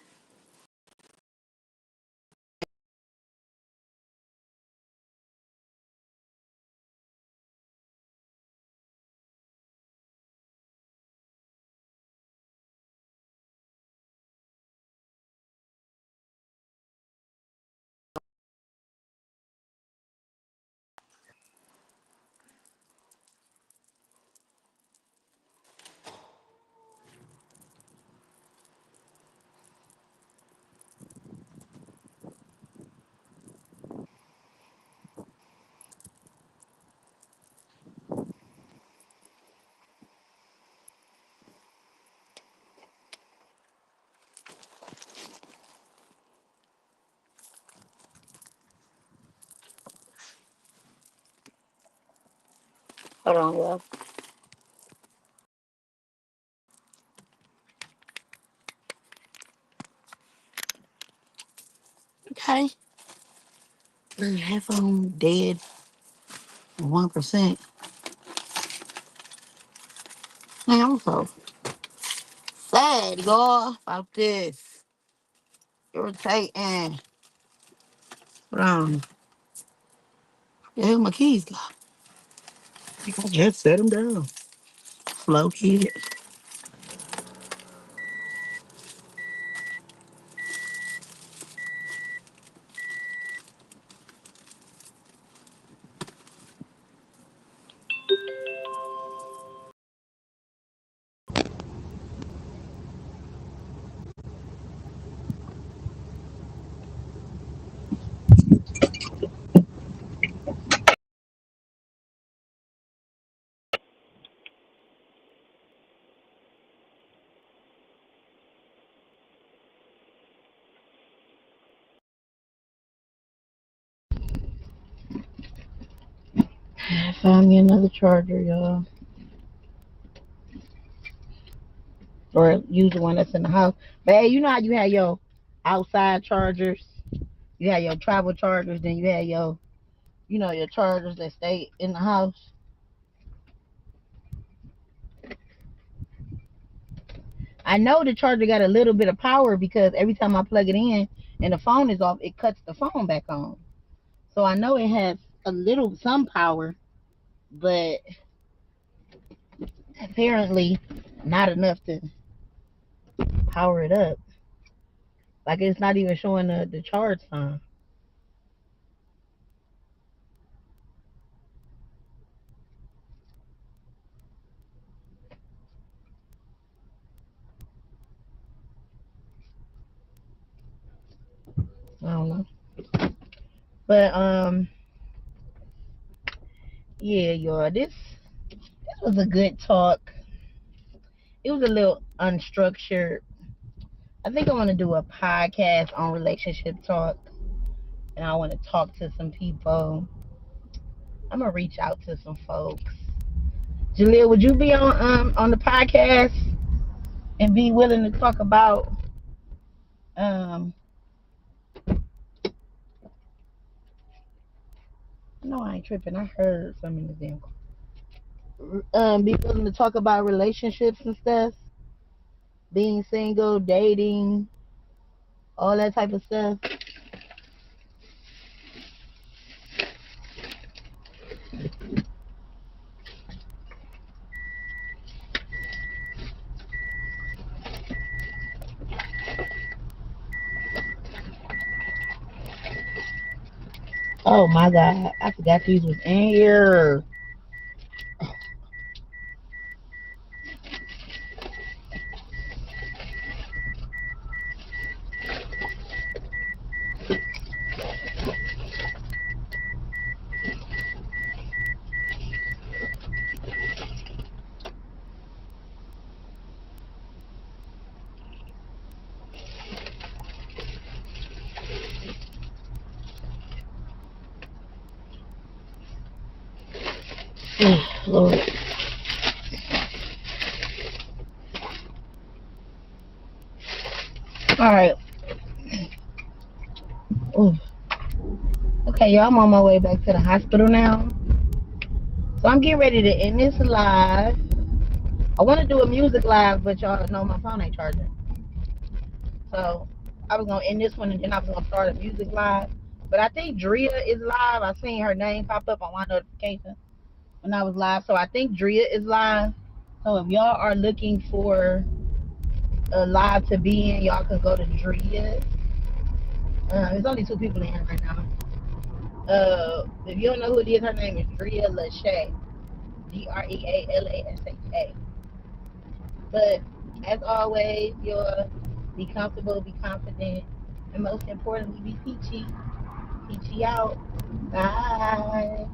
Hold on, y'all. Okay. The headphone dead. 1%. Man, I'm so sad, y'all, about this. Irritating. Hold on. The hell my keys go? I just set them down. Slow kid. Find me another charger, y'all. Or use the one that's in the house. But hey, you know how you have your outside chargers? You have your travel chargers, then you have your, your chargers that stay in the house. I know the charger got a little bit of power because every time I plug it in and the phone is off, it cuts the phone back on. So I know it has some power, but apparently not enough to power it up. Like it's not even showing the charge sign. I don't know. But yeah, y'all, this was a good talk. It was a little unstructured. I think I want to do a podcast on relationship talk, and I want to talk to some people. I'm gonna reach out to some folks. Jaleel, would you be on the podcast and be willing to talk about um no, I ain't tripping. I heard some in the damn be willing to talk about relationships and stuff, being single, dating, all that type of stuff. Oh my god, I forgot these was in here. Lord. All right. Ooh. Okay, y'all, I'm on my way back to the hospital now. So I'm getting ready to end this live. I want to do a music live, but y'all know my phone ain't charging. So I was going to end this one and then I was going to start a music live. But I think Drea is live. I seen her name pop up on my notification when I was live. So I think Drea is live. So if y'all are looking for a live to be in, y'all can go to Drea. There's only 2 people in here right now. If you don't know who it is, her name is Drea Lachey. Drealasha. But as always, you'll be comfortable, be confident, and most importantly, be peachy. Peachy out. Bye.